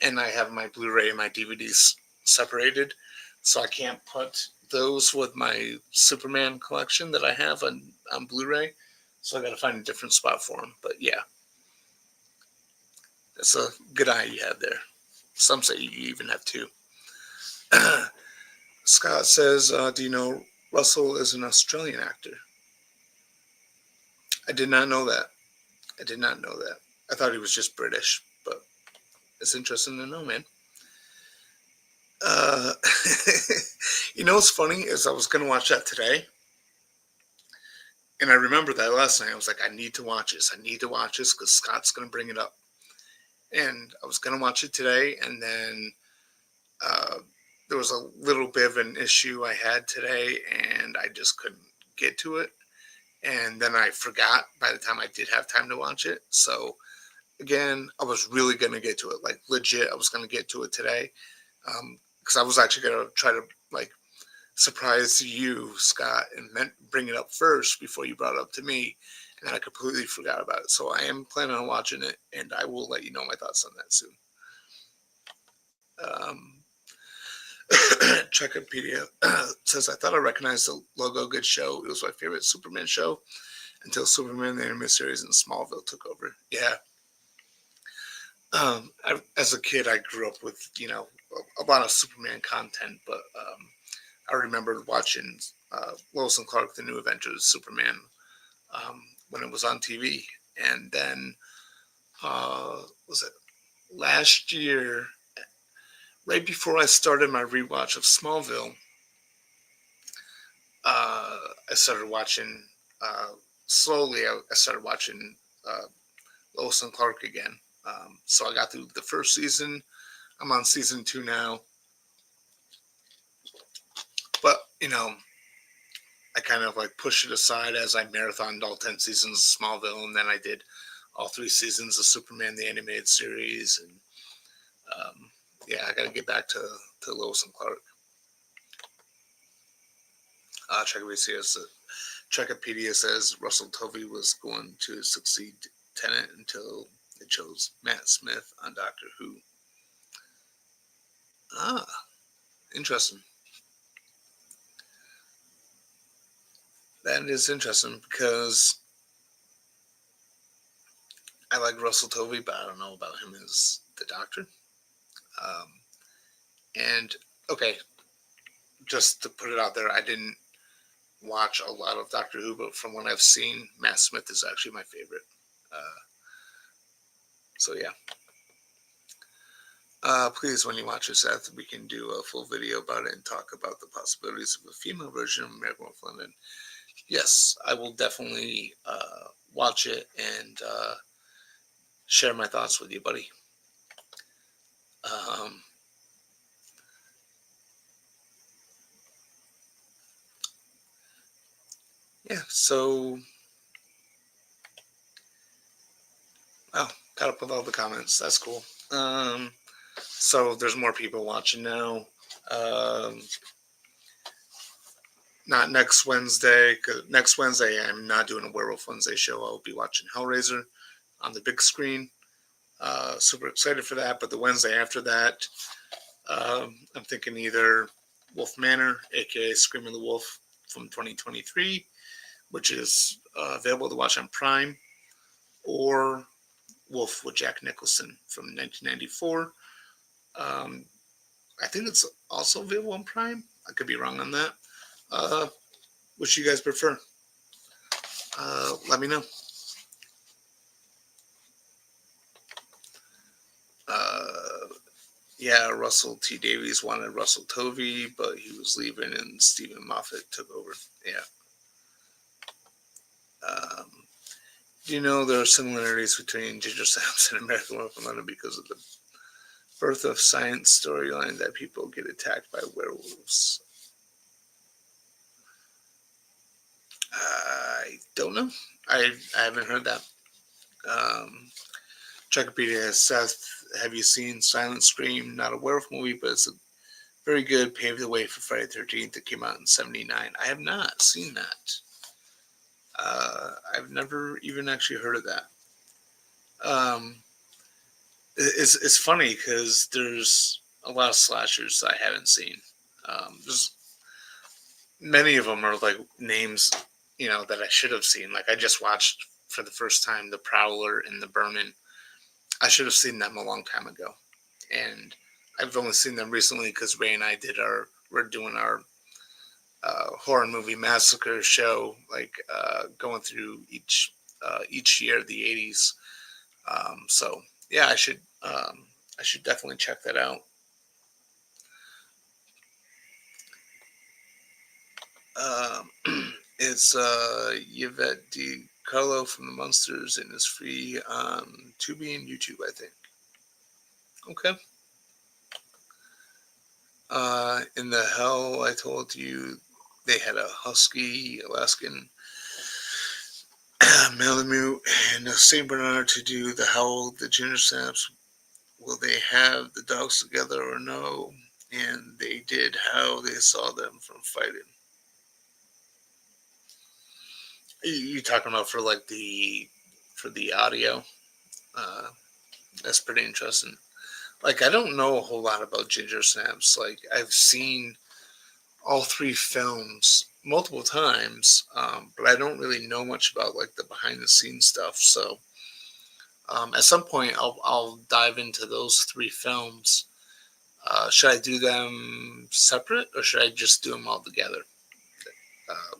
and I have my Blu-ray and my DVDs separated, so I can't put those with my Superman collection that I have on Blu-ray. So I got to find a different spot for them. But yeah, that's a good eye you have there. Some say you even have two. Scott says, "Do you know Russell is an Australian actor?" I did not know that. I did not know that. I thought he was just British, but it's interesting to know, man. Uh, what's funny is I was gonna watch that today, and I remember that last night. I was like, I need to watch this. I need to watch this because Scott's gonna bring it up. And I was gonna watch it today, and then uh, there was a little bit of an issue I had today, and I just couldn't get to it. And then I forgot by the time I did have time to watch it. So again, I was really gonna get to it, like legit. I was gonna get to it today, because I was actually gonna try to like surprise you, Scott, and bring it up first before you brought it up to me, and then I completely forgot about it. So I am planning on watching it, and I will let you know my thoughts on that soon. Um, Chuckopedia says, I thought I recognized the logo. Good show. It was my favorite Superman show until Superman the Animated Series in Smallville took over. Yeah. As a kid, I grew up with, a lot of Superman content, but I remember watching Lois and Clark, The New Adventures of Superman, when it was on TV. And then, was it last year, right before I started my rewatch of Smallville, I started watching, slowly, I started watching Lois and Clark again. So I got through the first season. I'm on season 2 now. But, I kind of like pushed it aside as I marathoned all 10 seasons of Smallville, and then I did all 3 seasons of Superman the Animated Series. And yeah, I got to get back to Lois and Clark. Chuckopedia says Russell Tovey was going to succeed Tennant until they chose Matt Smith on Doctor Who. Ah, interesting. That is interesting because I like Russell Tovey, but I don't know about him as the Doctor. Um, and okay, just to put it out there, I didn't watch a lot of Doctor Who, but from what I've seen, Matt Smith is actually my favorite. Uh, so yeah. Please, when you watch this, Seth, we can do a full video about it and talk about the possibilities of a female version of Werewolf London. Yes, I will definitely watch it and share my thoughts with you, buddy. Um, yeah, so, wow, caught up with all the comments. That's cool. So there's more people watching now. Um, Not next Wednesday, because next Wednesday I'm not doing a Werewolf Wednesday show. I'll be watching Hellraiser on the big screen. Super excited for that. But the Wednesday after that, I'm thinking either Wolf Manor, aka Scream of the Wolf from 2023, which is available to watch on Prime, or Wolf with Jack Nicholson from 1994. Um, I think it's also available on Prime. I could be wrong on that. Uh, which you guys prefer? Let me know. Uh, yeah, Russell T. Davies wanted Russell Tovey, but he was leaving and Stephen Moffat took over. Yeah. Um, do you know there are similarities between Ginger Snaps and American Werewolf in London because of the birth of science storyline that people get attacked by werewolves? I don't know. I haven't heard that. Um, Chuckopedia has Seth, have you seen Silent Scream? Not a werewolf movie, but it's a very good, paved the way for Friday the 13th that came out in 79. I have not seen that. I've never even actually heard of that. Um, it's funny because there's a lot of slashers I haven't seen. There's many of them are like names, that I should have seen. Like I just watched for the first time The Prowler and The Burning. I should have seen them a long time ago, and I've only seen them recently because Ray and I we're doing our horror movie massacre show, like going through each year of the '80s. So yeah, I should definitely check that out. Um, it's Yvette Di Carlo from the Munsters, and it's free on Tubi and YouTube, I think. Okay. In the hell I told you, they had a husky Alaskan Malamute and a Saint Bernard to do the howl, the ginger snaps. Will they have the dogs together or no? And they did how they saw them from fighting. You talking about for like for the audio? Uh, that's pretty interesting. Like I don't know a whole lot about ginger snaps. Like I've seen all three films multiple times, but I don't really know much about like the behind the scenes stuff. So at some point, I'll dive into those three films. Should I do them separate or should I just do them all together? Uh,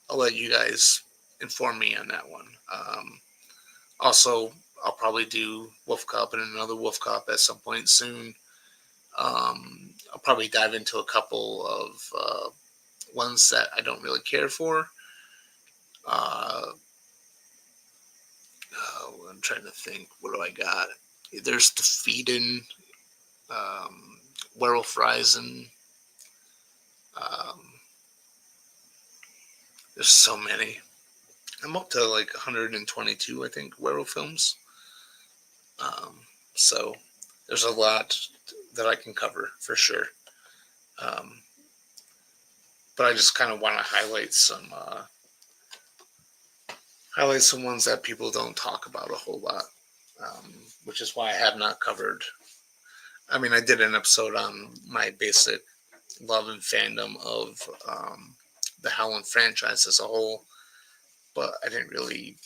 I'll let you guys inform me on that one. Also, I'll probably do Wolf Cop and another Wolf Cop at some point soon. I'll probably dive into a couple of ones that I don't really care for. Uh, I'm trying to think. What do I got? There's the Feedin, um, Werewolf Rising. Um, there's so many. I'm up to like 122, I think, werewolf films. Um, so there's a lot that I can cover for sure. Um, but I just kind of want to highlight some ones that people don't talk about a whole lot, which is why I have not covered. I mean, I did an episode on my basic love and fandom of the Howlin' franchise as a whole, but I didn't really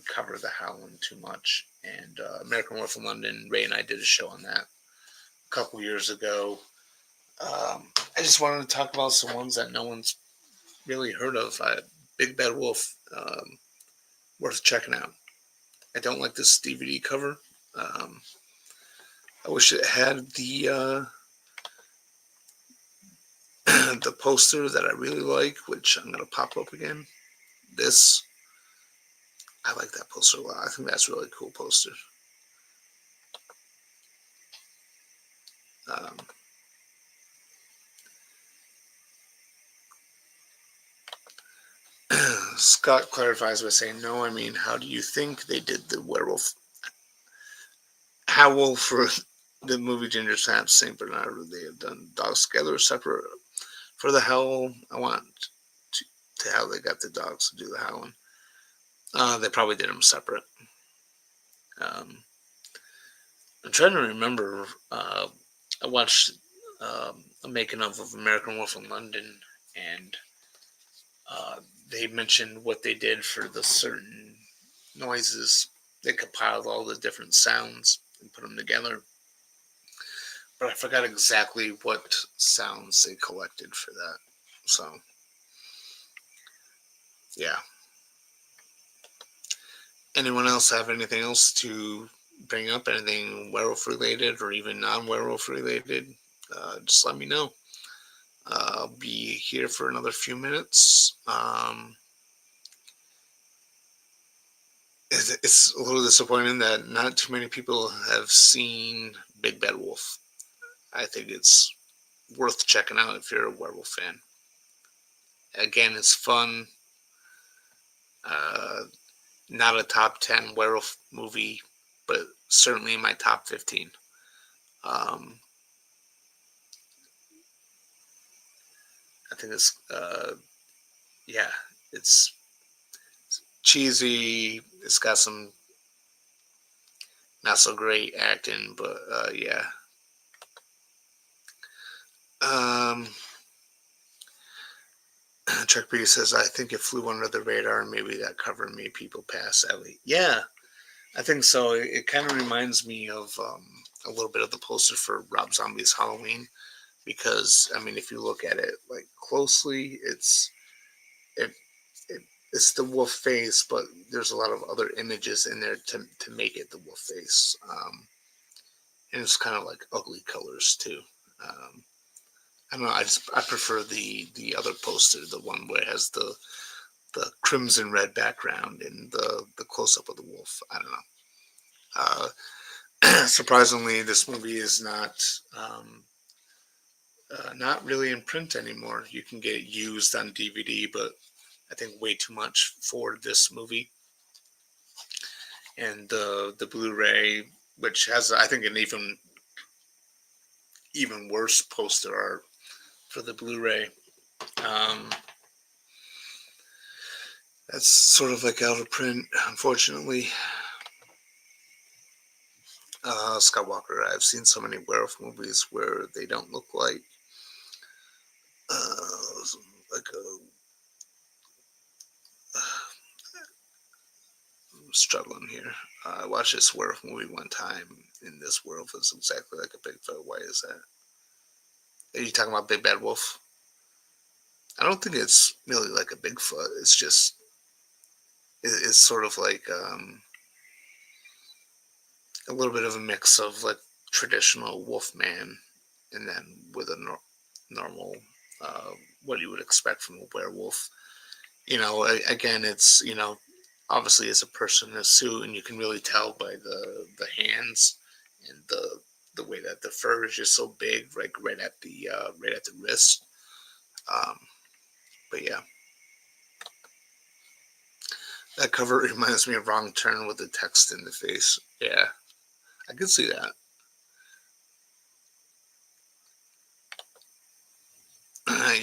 cover the Howlin' too much. And American Werewolf in London, Ray and I did a show on that a couple years ago. I just wanted to talk about some ones that no one's really heard of. Big Bad Wolf, worth checking out. I don't like this DVD cover. Um, I wish it had the the poster that I really like, which I'm gonna pop up again. This, I like that poster a lot. I think that's a really cool poster. Um, Scott clarifies by saying, "No, I mean, how do you think they did the werewolf howl for the movie Ginger Snaps St. Bernard? They have done dogs together separate for the howl. I want to how they got the dogs to do the howling. They probably did them separate. Um, I'm trying to remember. I watched a making of American Werewolf in London, and uh, they mentioned what they did for the certain noises. They compiled all the different sounds and put them together, but I forgot exactly what sounds they collected for that. So, yeah. Anyone else have anything else to bring up? Anything werewolf related or even non werewolf related? Just let me know. I'll be here for another few minutes. It's a little disappointing that not too many people have seen Big Bad Wolf. I think it's worth checking out if you're a werewolf fan. Again, it's fun. Uh, Not a top 10 werewolf movie, but certainly in my top 15. Um, I think yeah, it's cheesy. It's got some not so great acting, but yeah. Um, Chuck B says, I think it flew under the radar, and maybe that cover made people pass Ellie. Yeah, I think so. It kind of reminds me of a little bit of the poster for Rob Zombie's Halloween, because I mean, if you look at it like closely, it, it it's the wolf face, but there's a lot of other images in there to make it the wolf face, and it's kind of like ugly colors too. Um, I don't know. I prefer the other poster, the one where it has the crimson red background and the close up of the wolf. I don't know. Surprisingly, this movie is not really in print anymore. You can get it used on DVD, but I think way too much for this movie. And the Blu-ray, which has I think an even worse poster art for the Blu-ray. Um, that's sort of like out of print, unfortunately. Scott Walker, I've seen so many werewolf movies where they don't look uh, like a. I'm struggling here. I watched this werewolf movie one time, and this werewolf is exactly like a Bigfoot. Why is that? Are you talking about Big Bad Wolf? I don't think it's really like a Bigfoot. It's just it's sort of like a little bit of a mix of like traditional wolf man, and then with a normal uh, what you would expect from a werewolf. Again, it's obviously it's a person in a suit, and you can really tell by the hands and the way that the fur is just so big, like right at the wrist. Um, but yeah, that cover reminds me of Wrong Turn with the text in the face. Yeah, I can see that.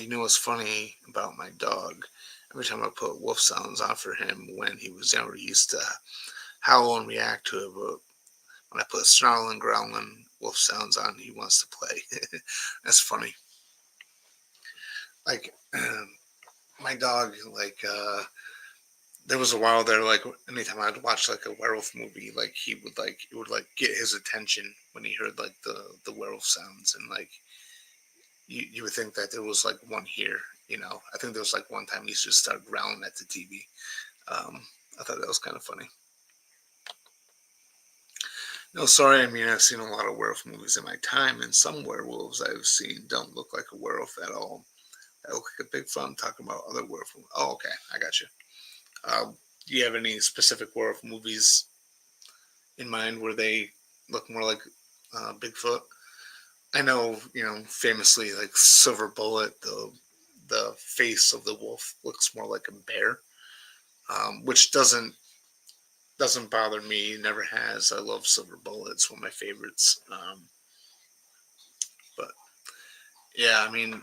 You know what's funny about my dog? Every time I put wolf sounds on for him when he was younger, he used to howl and react to it. But when I put snarling, growling wolf sounds on, he wants to play. That's funny. like my dog, like there was a while there, like anytime I'd watch like a werewolf movie, like he would like it would like get his attention when he heard like the werewolf sounds, and like you would think that there was like one here, you know. I think there was like one time he just started growling at the TV. Um, I thought that was kind of funny. No, sorry. I mean, I've seen a lot of werewolf movies in my time, and some werewolves I've seen don't look like a werewolf at all. They look like a big fun talking about other werewolf movies. Oh, okay, I got you. Do you have any specific werewolf movies in mind where they look more like Bigfoot? I know, you know, famously like Silver Bullet, the face of the wolf looks more like a bear, which doesn't bother me. Never has. I love Silver Bullet. It's one of my favorites. But yeah, I mean,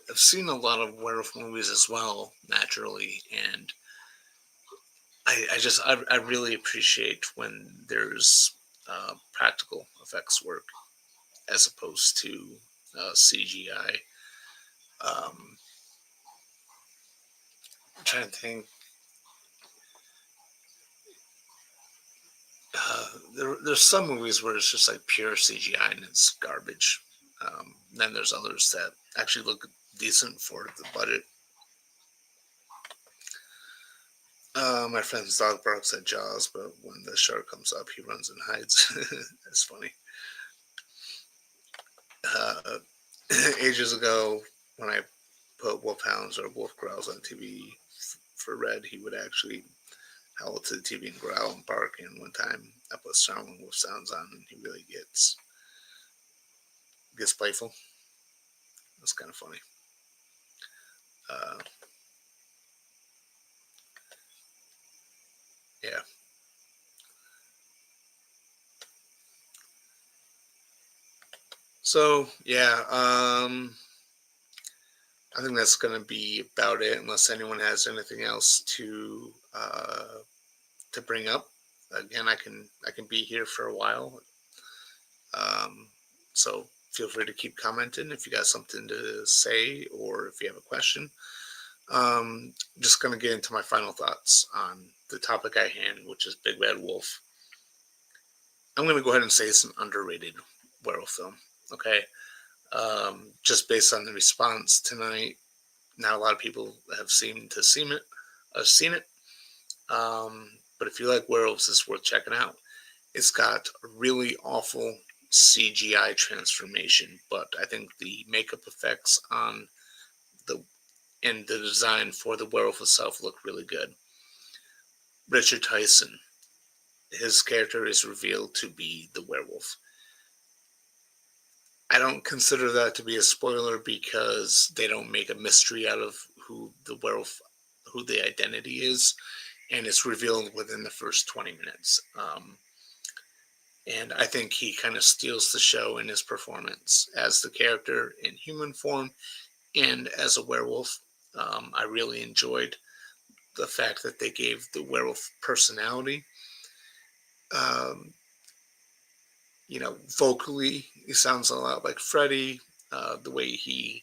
I've seen a lot of werewolf movies as well, naturally, and I really appreciate when there's practical effects work as opposed to CGI. I'm trying to think. There's some movies where it's just like pure CGI and it's garbage. Then there's others that actually look decent for the budget. My friend's dog barks at Jaws, but when the shark comes up, he runs and hides. That's funny. Uh, Ages ago, when I put wolfhounds or wolf growls on TV for Red, he would actually howl to the TV and growl and bark. And one time, I put Starling wolf sounds on, and he really gets playful. That's kind of funny. Uh, yeah. So yeah, I think that's going to be about it. Unless anyone has anything else to bring up. Again, I can be here for a while. Um, so feel free to keep commenting if you got something to say or if you have a question. Just going to get into my final thoughts on the topic at hand, which is Big Bad Wolf. I'm going to go ahead and say it's an underrated werewolf film. Okay, just based on the response tonight, not a lot of people have seemed to seen it. But if you like werewolves, it's worth checking out. It's got a really awful CGI transformation, but I think the makeup effects on the and the design for the werewolf itself look really good. Richard Tyson, his character is revealed to be the werewolf. I don't consider that to be a spoiler because they don't make a mystery out of who the werewolf, who the identity is, and it's revealed within the first 20 minutes. And I think he kind of steals the show in his performance as the character in human form and as a werewolf. I really enjoyed the fact that they gave the werewolf personality. Um, vocally, he sounds a lot like Freddy. The way he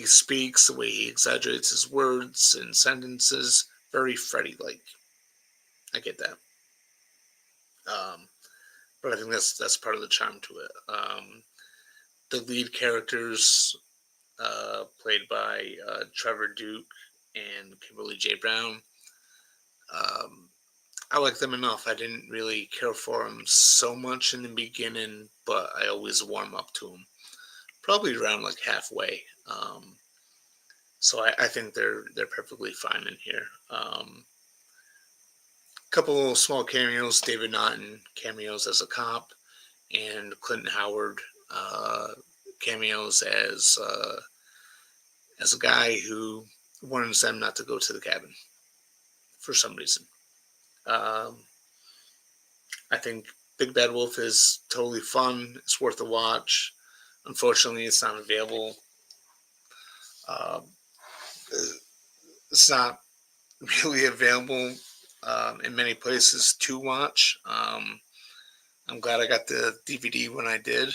speaks, the way he exaggerates his words and sentences, very Freddy-like. I get that. Um, but I think that's part of the charm to it. The lead characters, played by Trevor Duke and Kimberly J. Brown, um, I like them enough. I didn't really care for them so much in the beginning, but I always warm up to them. Probably around like halfway. So I think they're perfectly fine in here. Couple small cameos: David Naughton cameos as a cop, and Clinton Howard cameos as a guy who warns them not to go to the cabin for some reason. Um, I think Big Bad Wolf is totally fun. It's worth a watch. Unfortunately, it's not available. Uh, it's not really available in many places to watch. I'm glad I got the DVD when I did.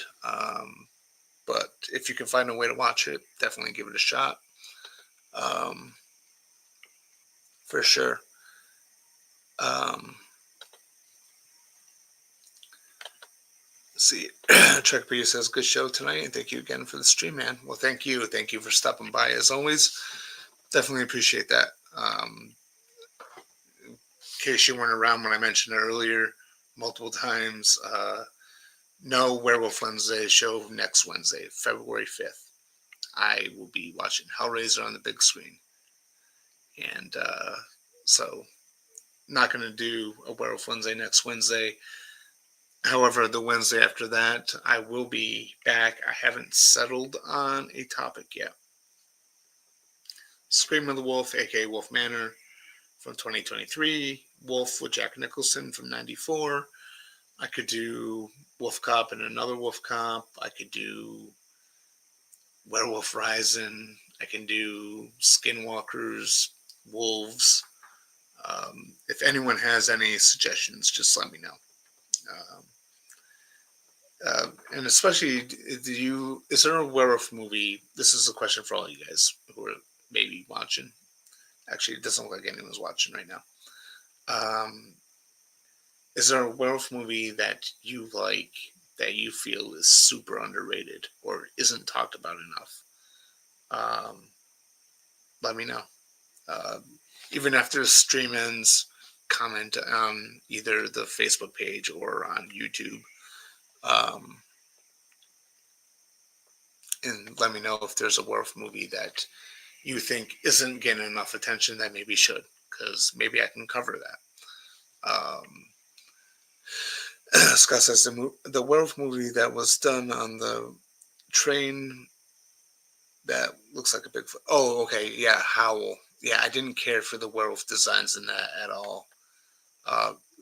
But if you can find a way to watch it, definitely give it a shot. For sure. Let's see. Trek B says, good show tonight, and thank you again for the stream, man. Well, thank you. Thank you for stopping by, as always. Definitely appreciate that. In case you weren't around when I mentioned it earlier multiple times, no Werewolf Wednesday show next Wednesday, February 5th. I will be watching Hellraiser on the big screen. And so, not going to do a Werewolf Wednesday next Wednesday. However, the Wednesday after that, I will be back. I haven't settled on a topic yet. Scream of the Wolf, aka Wolf Manor, from 2023. Wolf with Jack Nicholson from 94. I could do Wolf Cop and another Wolf Cop. I could do Werewolf Rising. I can do Skinwalkers, Wolves. If anyone has any suggestions, just let me know. And especially, is there a werewolf movie? This is a question for all you guys who are maybe watching. Actually, it doesn't look like anyone's watching right now. Is there a werewolf movie that you like that you feel is super underrated or isn't talked about enough? Let me know. Even after the stream ends, comment on either the Facebook page or on YouTube. And let me know if there's a werewolf movie that you think isn't getting enough attention that maybe should, because maybe I can cover that. Scott says the werewolf movie that was done on the train that looks like a Bigfoot. Oh, okay, yeah, Howl. Yeah, I didn't care for the werewolf designs in that at all.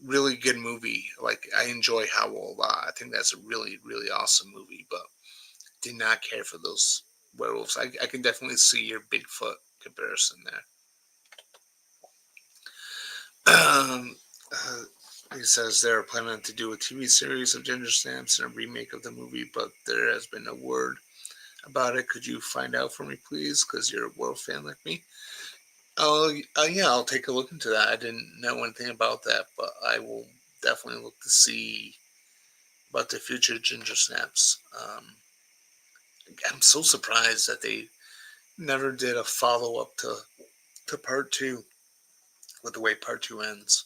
Really good movie. Like, I enjoy Howl a lot. I think that's a really, really awesome movie, but did not care for those werewolves. I can definitely see your Bigfoot comparison there. He says they're planning to do a TV series of Ginger Snaps and a remake of the movie, but there has been no word about it. Could you find out for me, please? Because you're a werewolf fan like me. Oh, yeah, I'll take a look into that. I didn't know anything about that, but I will definitely look to see about the future Ginger Snaps. I'm so surprised that they never did a follow-up to part 2 with the way part 2 ends.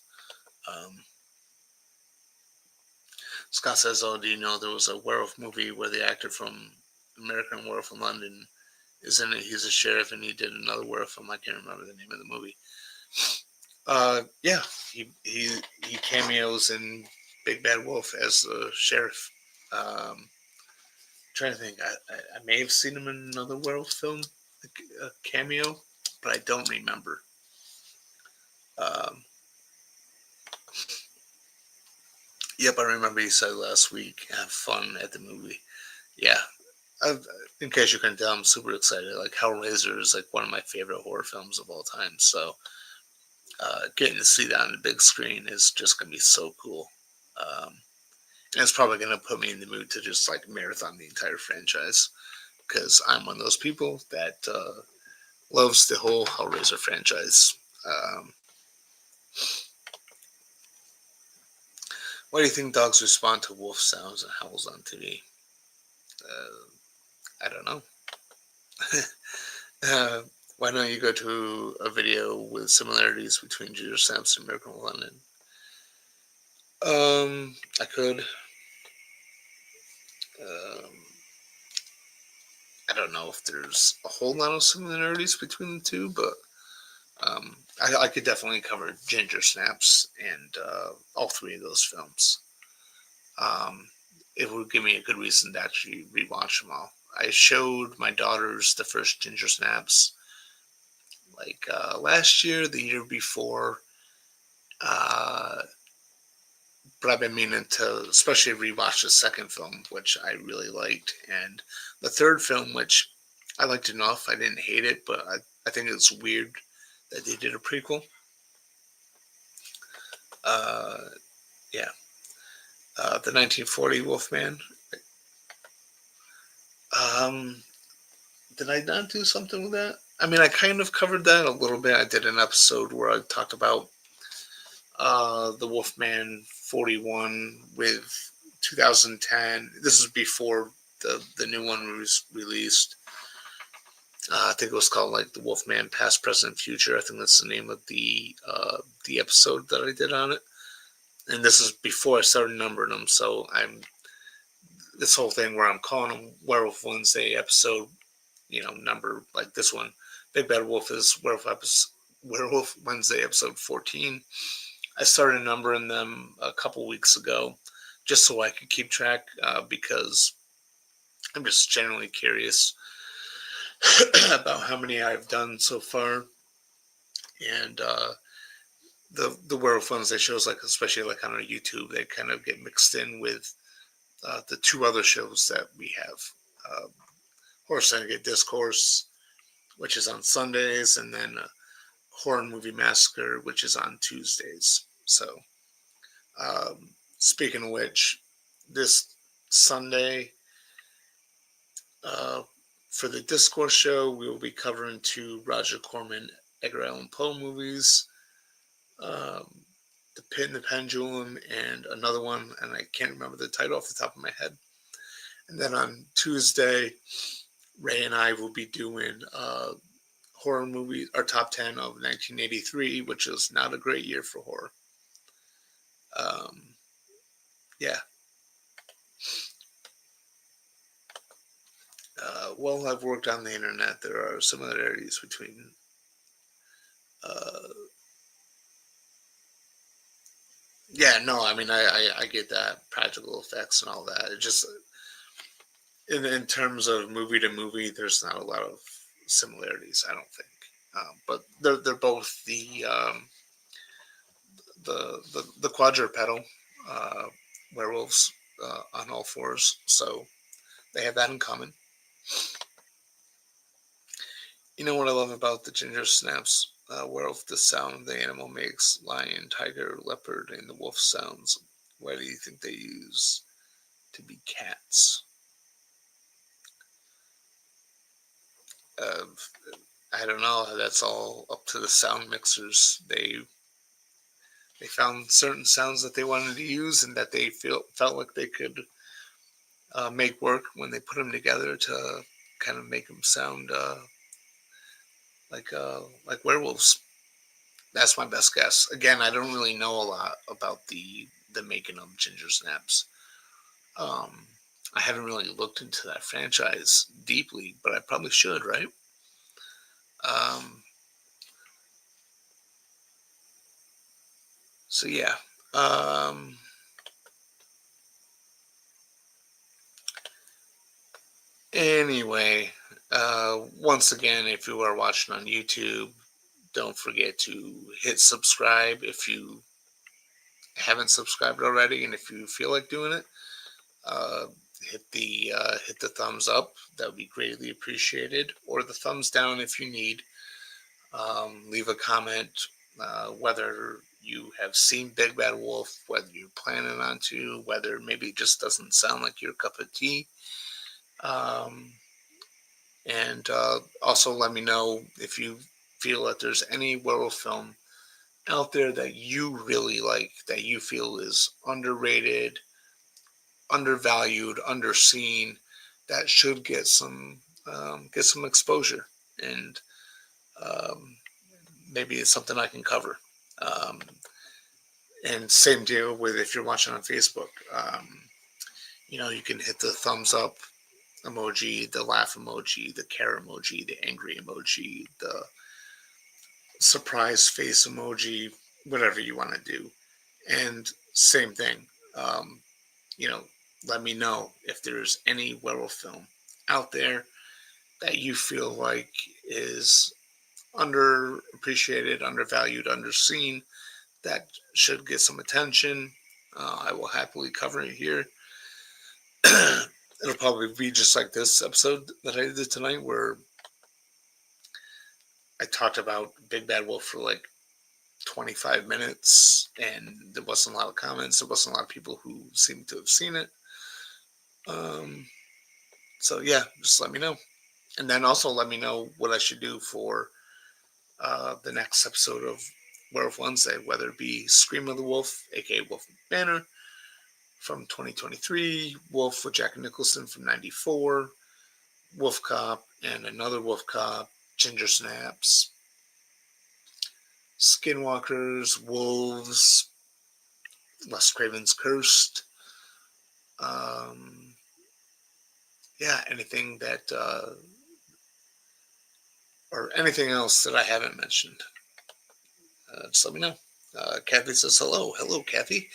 Scott says, oh, do you know there was a werewolf movie where the actor from American Werewolf in London is in it? He's a sheriff and he did another werewolf film. I can't remember the name of the movie. Yeah, he cameos in Big Bad Wolf as the sheriff. Trying to think, I may have seen him in another werewolf film, a cameo, but I don't remember. Yep, I remember you said last week, have fun at the movie. Yeah, in case you couldn't tell, I'm super excited. Like, Hellraiser is like one of my favorite horror films of all time. So getting to see that on the big screen is just going to be so cool. And it's probably going to put me in the mood to just like marathon the entire franchise, because I'm one of those people that loves the whole Hellraiser franchise. Why do you think dogs respond to wolf sounds and howls on TV? I don't know. Why don't you go to a video with similarities between Ginger Snaps and Miracle in London? I could. I don't know if there's a whole lot of similarities between the two, but I could definitely cover Ginger Snaps and all 3 of those films. It would give me a good reason to actually rewatch them all. I showed my daughters the first Ginger Snaps like last year, the year before, but I've been meaning to especially rewatch the second film, which I really liked, and the third film, which I liked enough. I didn't hate it, but I think it's weird that they did a prequel. Yeah. The 1940 Wolfman. Um, did I not do something with that? I mean, I kind of covered that a little bit. I did an episode where I talked about the Wolfman 41 with 2010. This is before the new one was released. I think it was called like the Wolfman Past, Present, Future. I think that's the name of the episode that I did on it. And this is before I started numbering them. So I'm this whole thing where I'm calling them Werewolf Wednesday episode, number like this one. Big Bad Wolf is Werewolf Wednesday episode 14. I started numbering them a couple weeks ago just so I could keep track because I'm just generally curious about how many I've done so far. And the Werewolf Wednesday shows, like especially like on YouTube, they kind of get mixed in with the two other shows that we have. Uh, Horror Syndicate Discourse, which is on Sundays, and then Horror Movie Massacre, which is on Tuesdays. So, speaking of which, this Sunday, uh, for the Discourse show, we will be covering two Roger Corman, Edgar Allan Poe movies, um, The Pit and the Pendulum, and another one, and I can't remember the title off the top of my head. And then on Tuesday, Ray and I will be doing horror movies, our top 10 of 1983, which is not a great year for horror. Um, yeah. While I've worked on the internet, there are similarities between uh, yeah, no, I mean, I get that practical effects and all that. It just in terms of movie to movie, there's not a lot of similarities. I don't think, but they're both the quadrupedal uh, werewolves on all fours, so they have that in common. You know what I love about the ginger snaps? Werewolf, the sound the animal makes, lion, tiger, leopard, and the wolf sounds. Why do you think they use to be cats? Uh, I don't know. That's all up to the sound mixers. They found certain sounds that they wanted to use and that they felt like they could make work when they put them together to kind of make them sound like werewolves. That's my best guess. Again, I don't really know a lot about the making of ginger snaps. Um, I haven't really looked into that franchise deeply, but I probably should, right? Um, so yeah. Um, anyway, once again, if you are watching on YouTube, don't forget to hit subscribe if you haven't subscribed already, and if you feel like doing it, uh, hit the thumbs up. That would be greatly appreciated, or the thumbs down if you need. Leave a comment whether you have seen Big Bad Wolf, whether you're planning on to, whether maybe it just doesn't sound like your cup of tea. Um, and also let me know if you feel that there's any werewolf film out there that you really like, that you feel is underrated, undervalued, underseen, that should get some exposure, and um, maybe it's something I can cover. Um, and same deal with if you're watching on Facebook. You can hit the thumbs up emoji, the laugh emoji, the care emoji, the angry emoji, the surprise face emoji, whatever you want to do. And same thing. Um, you know, let me know if there's any werewolf film out there that you feel like is underappreciated, undervalued, underseen, that should get some attention. I will happily cover it here. It'll probably be just like this episode that I did tonight, where I talked about Big Bad Wolf for like 25 minutes, and there wasn't a lot of comments. There wasn't a lot of people who seemed to have seen it. Um, So yeah, just let me know. And then also let me know what I should do for the next episode of Werewolf Wednesday, whether it be Scream of the Wolf, aka Wolf Banner from 2023, Wolf with Jack Nicholson from 94, Wolf Cop and another Wolf Cop, Ginger Snaps, Skinwalkers, Wolves, Les Craven's Cursed. Um, yeah, anything that, or anything else that I haven't mentioned, just let me know. Kathy says hello. Hello, Kathy.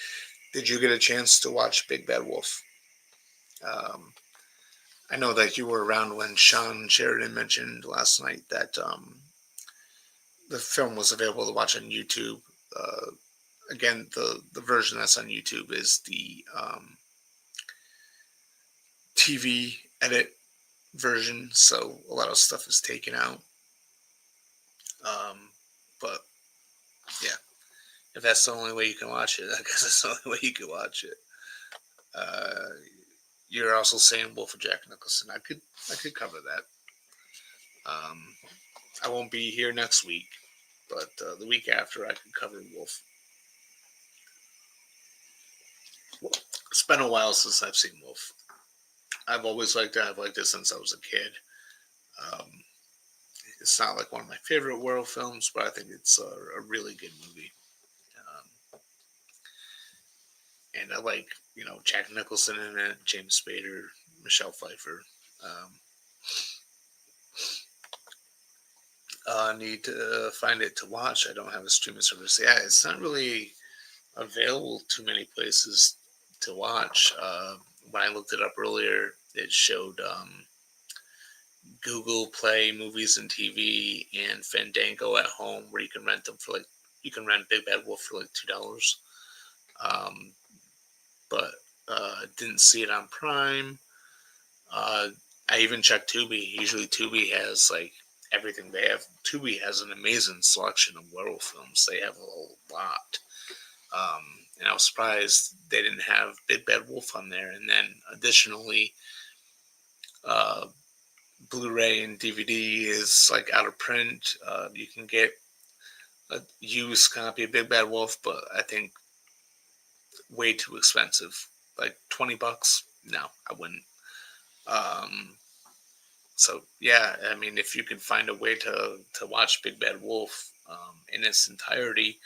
Did you get a chance to watch Big Bad Wolf? Um, I know that you were around when Sean Sheridan mentioned last night that the film was available to watch on YouTube. Uh, Again, the version that's on YouTube is the TV edit version, so a lot of stuff is taken out. But yeah, if that's the only way you can watch it, I guess that's the only way you can watch it. Uh, you're also saying Wolf of Jack Nicholson. I could cover that. Um, I won't be here next week, but the week after I could cover Wolf. It's been a while since I've seen Wolf. I've always liked it. I've liked it since I was a kid. Um, it's not like one of my favorite werewolf films, but I think it's a really good movie. Um, and I like, Jack Nicholson in it, James Spader, Michelle Pfeiffer. Um, need to find it to watch. I don't have a streaming service. Yeah, it's not really available too many places to watch. When I looked it up earlier, it showed Google Play Movies and TV and Fandango at Home, where you can rent them for you can rent Big Bad Wolf for like $2. Um, but didn't see it on Prime. Uh, I even checked Tubi. Usually Tubi has like everything they have. Tubi has an amazing selection of werewolf films. They have a lot. And I was surprised they didn't have Big Bad Wolf on there. And then additionally, uh, Blu-ray and DVD is like out of print. You can get a used copy of Big Bad Wolf, but I think way too expensive. Like $20? No, I wouldn't. Um, so yeah, I mean, if you can find a way to watch Big Bad Wolf in its entirety,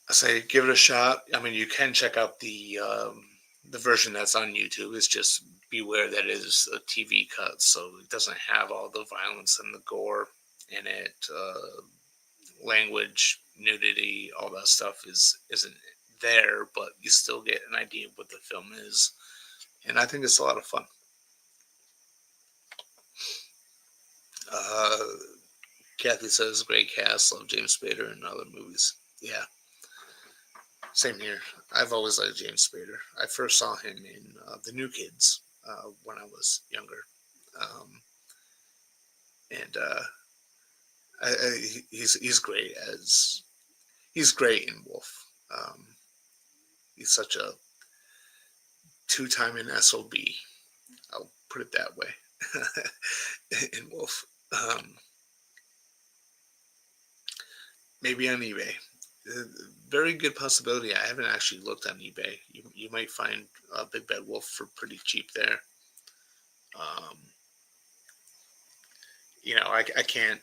I say give it a shot. I mean, you can check out the version that's on YouTube. It's just beware that it is a TV cut, so it doesn't have all the violence and the gore in it. Language, nudity, all that stuff isn't there, but you still get an idea of what the film is, and I think it's a lot of fun. Uh, Kathy says great cast, love James Spader and other movies. Yeah, same here. I've always liked James Spader. I first saw him in The New Kids when I was younger, um, and he's great as he's great in Wolf. Um, he's such a two-time in SOB. I'll put it that way. In Wolf, maybe on eBay. Very good possibility. I haven't actually looked on eBay. You might find a Big Bad Wolf for pretty cheap there. Um, I can't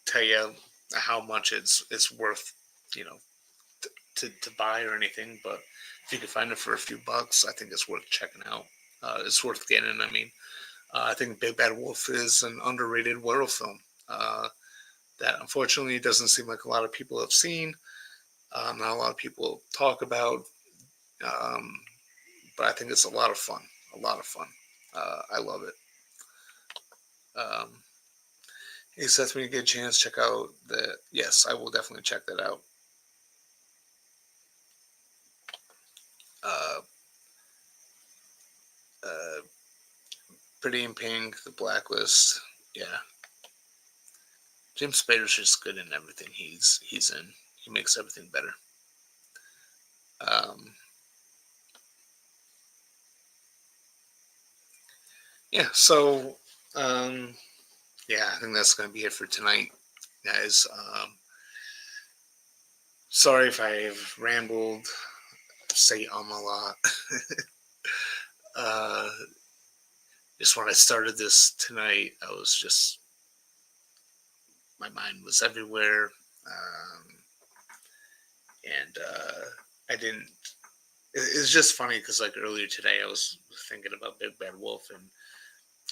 tell you how much it's worth you know to buy or anything, but if you can find it for a few bucks, I think it's worth checking out. It's worth getting. I mean, I think Big Bad Wolf is an underrated werewolf film that unfortunately doesn't seem like a lot of people have seen. Not a lot of people talk about, um, but I think it's a lot of fun. A lot of fun. I love it. Um, hey Seth, when you get a chance, check out the. Yes, I will definitely check that out. Uh, uh, Pretty in Pink, The Blacklist. Yeah, James Spader's just good in everything he's in. He makes everything better. Um, yeah, so yeah, I think that's gonna be it for tonight, guys. Sorry if I've rambled, say a lot. uh, just when I started this tonight, I was just my mind was everywhere, and I didn't. It's just funny because like earlier today, I was thinking about Big Bad Wolf, and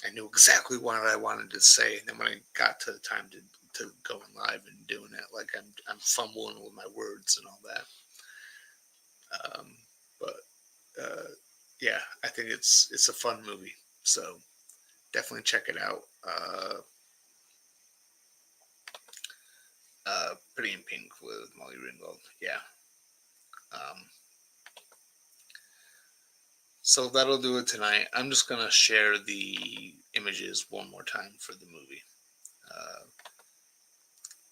I knew exactly what I wanted to say, and then when I got to the time to going live and doing it, like I'm fumbling with my words and all that. But yeah, I think it's a fun movie, so definitely check it out. Pretty in Pink with Molly Ringwald. Yeah. Um, so that'll do it tonight. I'm just gonna share the images one more time for the movie. Uh,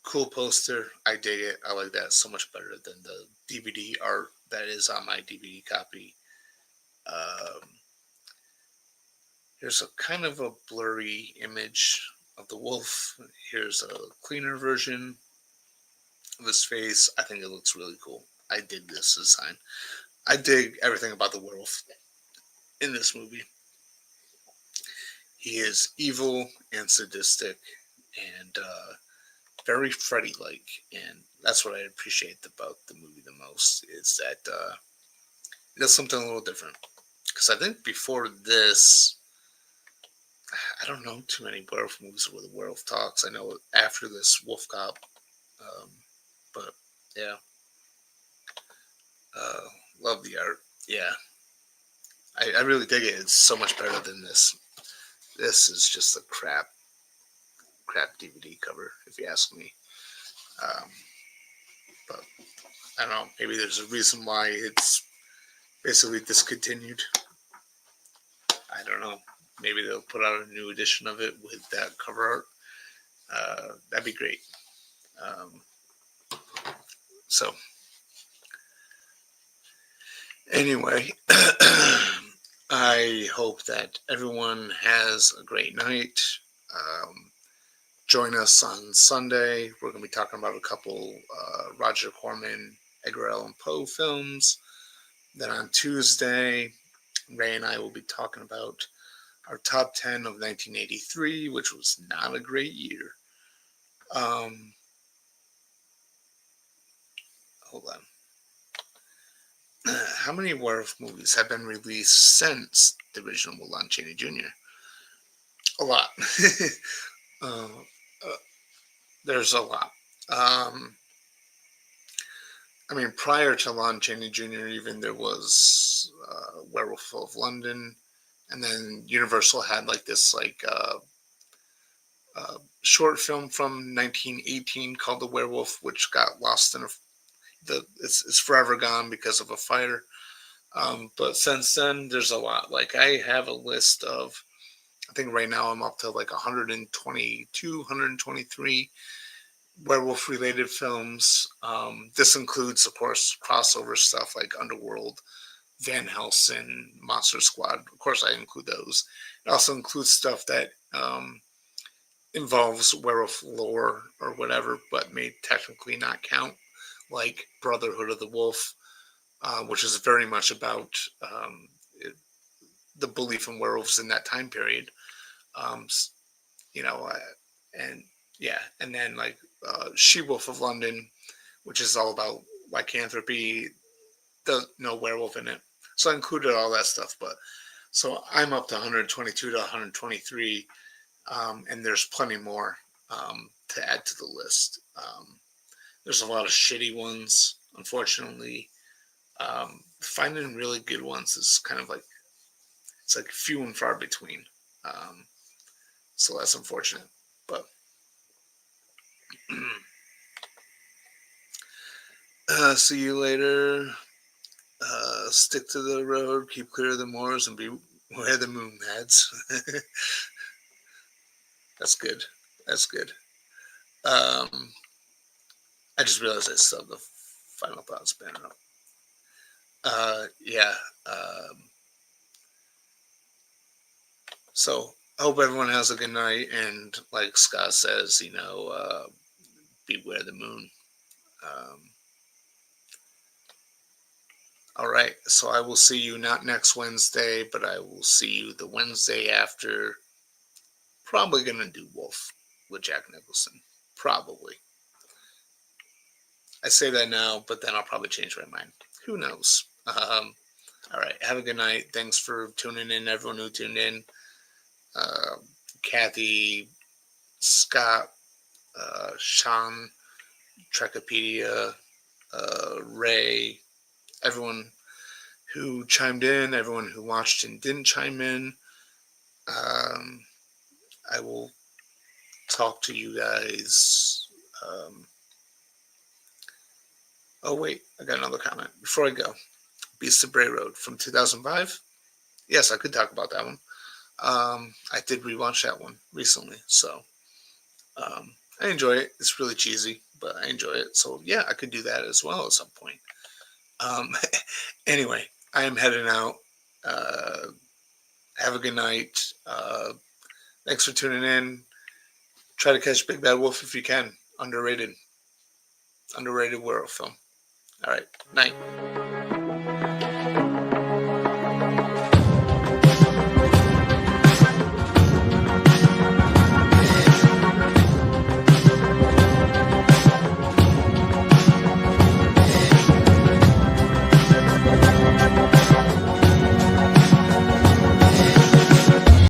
cool poster. I dig it. I like that so much better than the DVD art that is on my DVD copy. Um, here's a kind of a blurry image of the wolf. Here's a cleaner version of his face. I think it looks really cool. I dig this design. I dig everything about the werewolf in this movie. He is evil and sadistic and very Freddy-like, and that's what I appreciate about the movie the most. Is that it does something a little different. Because I think before this, I don't know too many werewolf movies where the werewolf talks. I know after this, Wolf Cop, um, but yeah, uh, love the art. Yeah, I really dig it. It's so much better than this. This is just a crap DVD cover, if you ask me. Um, but I don't know. Maybe there's a reason why it's basically discontinued. I don't know. Maybe they'll put out a new edition of it with that cover art. That'd be great. Um, so anyway, I hope that everyone has a great night. Um, join us on Sunday. We're going to be talking about a couple Roger Corman, Edgar Allan Poe films. Then on Tuesday, Ray and I will be talking about our top 10 of 1983, which was not a great year. Um, hold on. How many werewolf movies have been released since the original Lon Chaney Jr.? A lot. uh, uh, there's a lot. Um, I mean, prior to Lon Chaney Jr., even there was Werewolf of London, and then Universal had like this short film from 1918 called The Werewolf, which got lost in it's forever gone because of a fire. But since then, there's a lot. Like I have a list of, I think right now I'm up to like 122, 123 werewolf related films. This includes, of course, crossover stuff like Underworld, Van Helsing, Monster Squad. Of course, I include those. It also includes stuff that involves werewolf lore or whatever, but may technically not count, like Brotherhood of the Wolf, which is very much about it, the belief in werewolves in that time period. Um, you know, and yeah, and then like She Wolf of London, which is all about lycanthropy, the no werewolf in it. So I included all that stuff, but so I'm up to 122 to 123, and there's plenty more to add to the list. There's a lot of shitty ones, unfortunately. Finding really good ones is kind of like it's like few and far between. Um, so that's unfortunate. But see you later. Stick to the road, keep clear of the moors, and beware the moon lads. That's good. That's good. Um, I just realized I still have the final thoughts banner up. Yeah. Um, so I hope everyone has a good night. And like Scott says, beware the moon. Um, all right. So I will see you not next Wednesday, but I will see you the Wednesday after. Probably going to do Wolf with Jack Nicholson. Probably. I say that now, but then I'll probably change my mind. Who knows? All right. Have a good night. Thanks for tuning in, everyone who tuned in. Uh, Kathy, Scott, Sean, Trekopedia, Ray, everyone who chimed in, everyone who watched and didn't chime in. Um, I will talk to you guys. Oh, wait, I got another comment. Before I go, Beast of Bray Road from 2005. Yes, I could talk about that one. I did rewatch that one recently, so I enjoy it. It's really cheesy, but I enjoy it. So yeah, I could do that as well at some point. Um, anyway, I am heading out. Uh, have a good night. Thanks for tuning in. Try to catch Big Bad Wolf if you can. Underrated werewolf film. All right, night.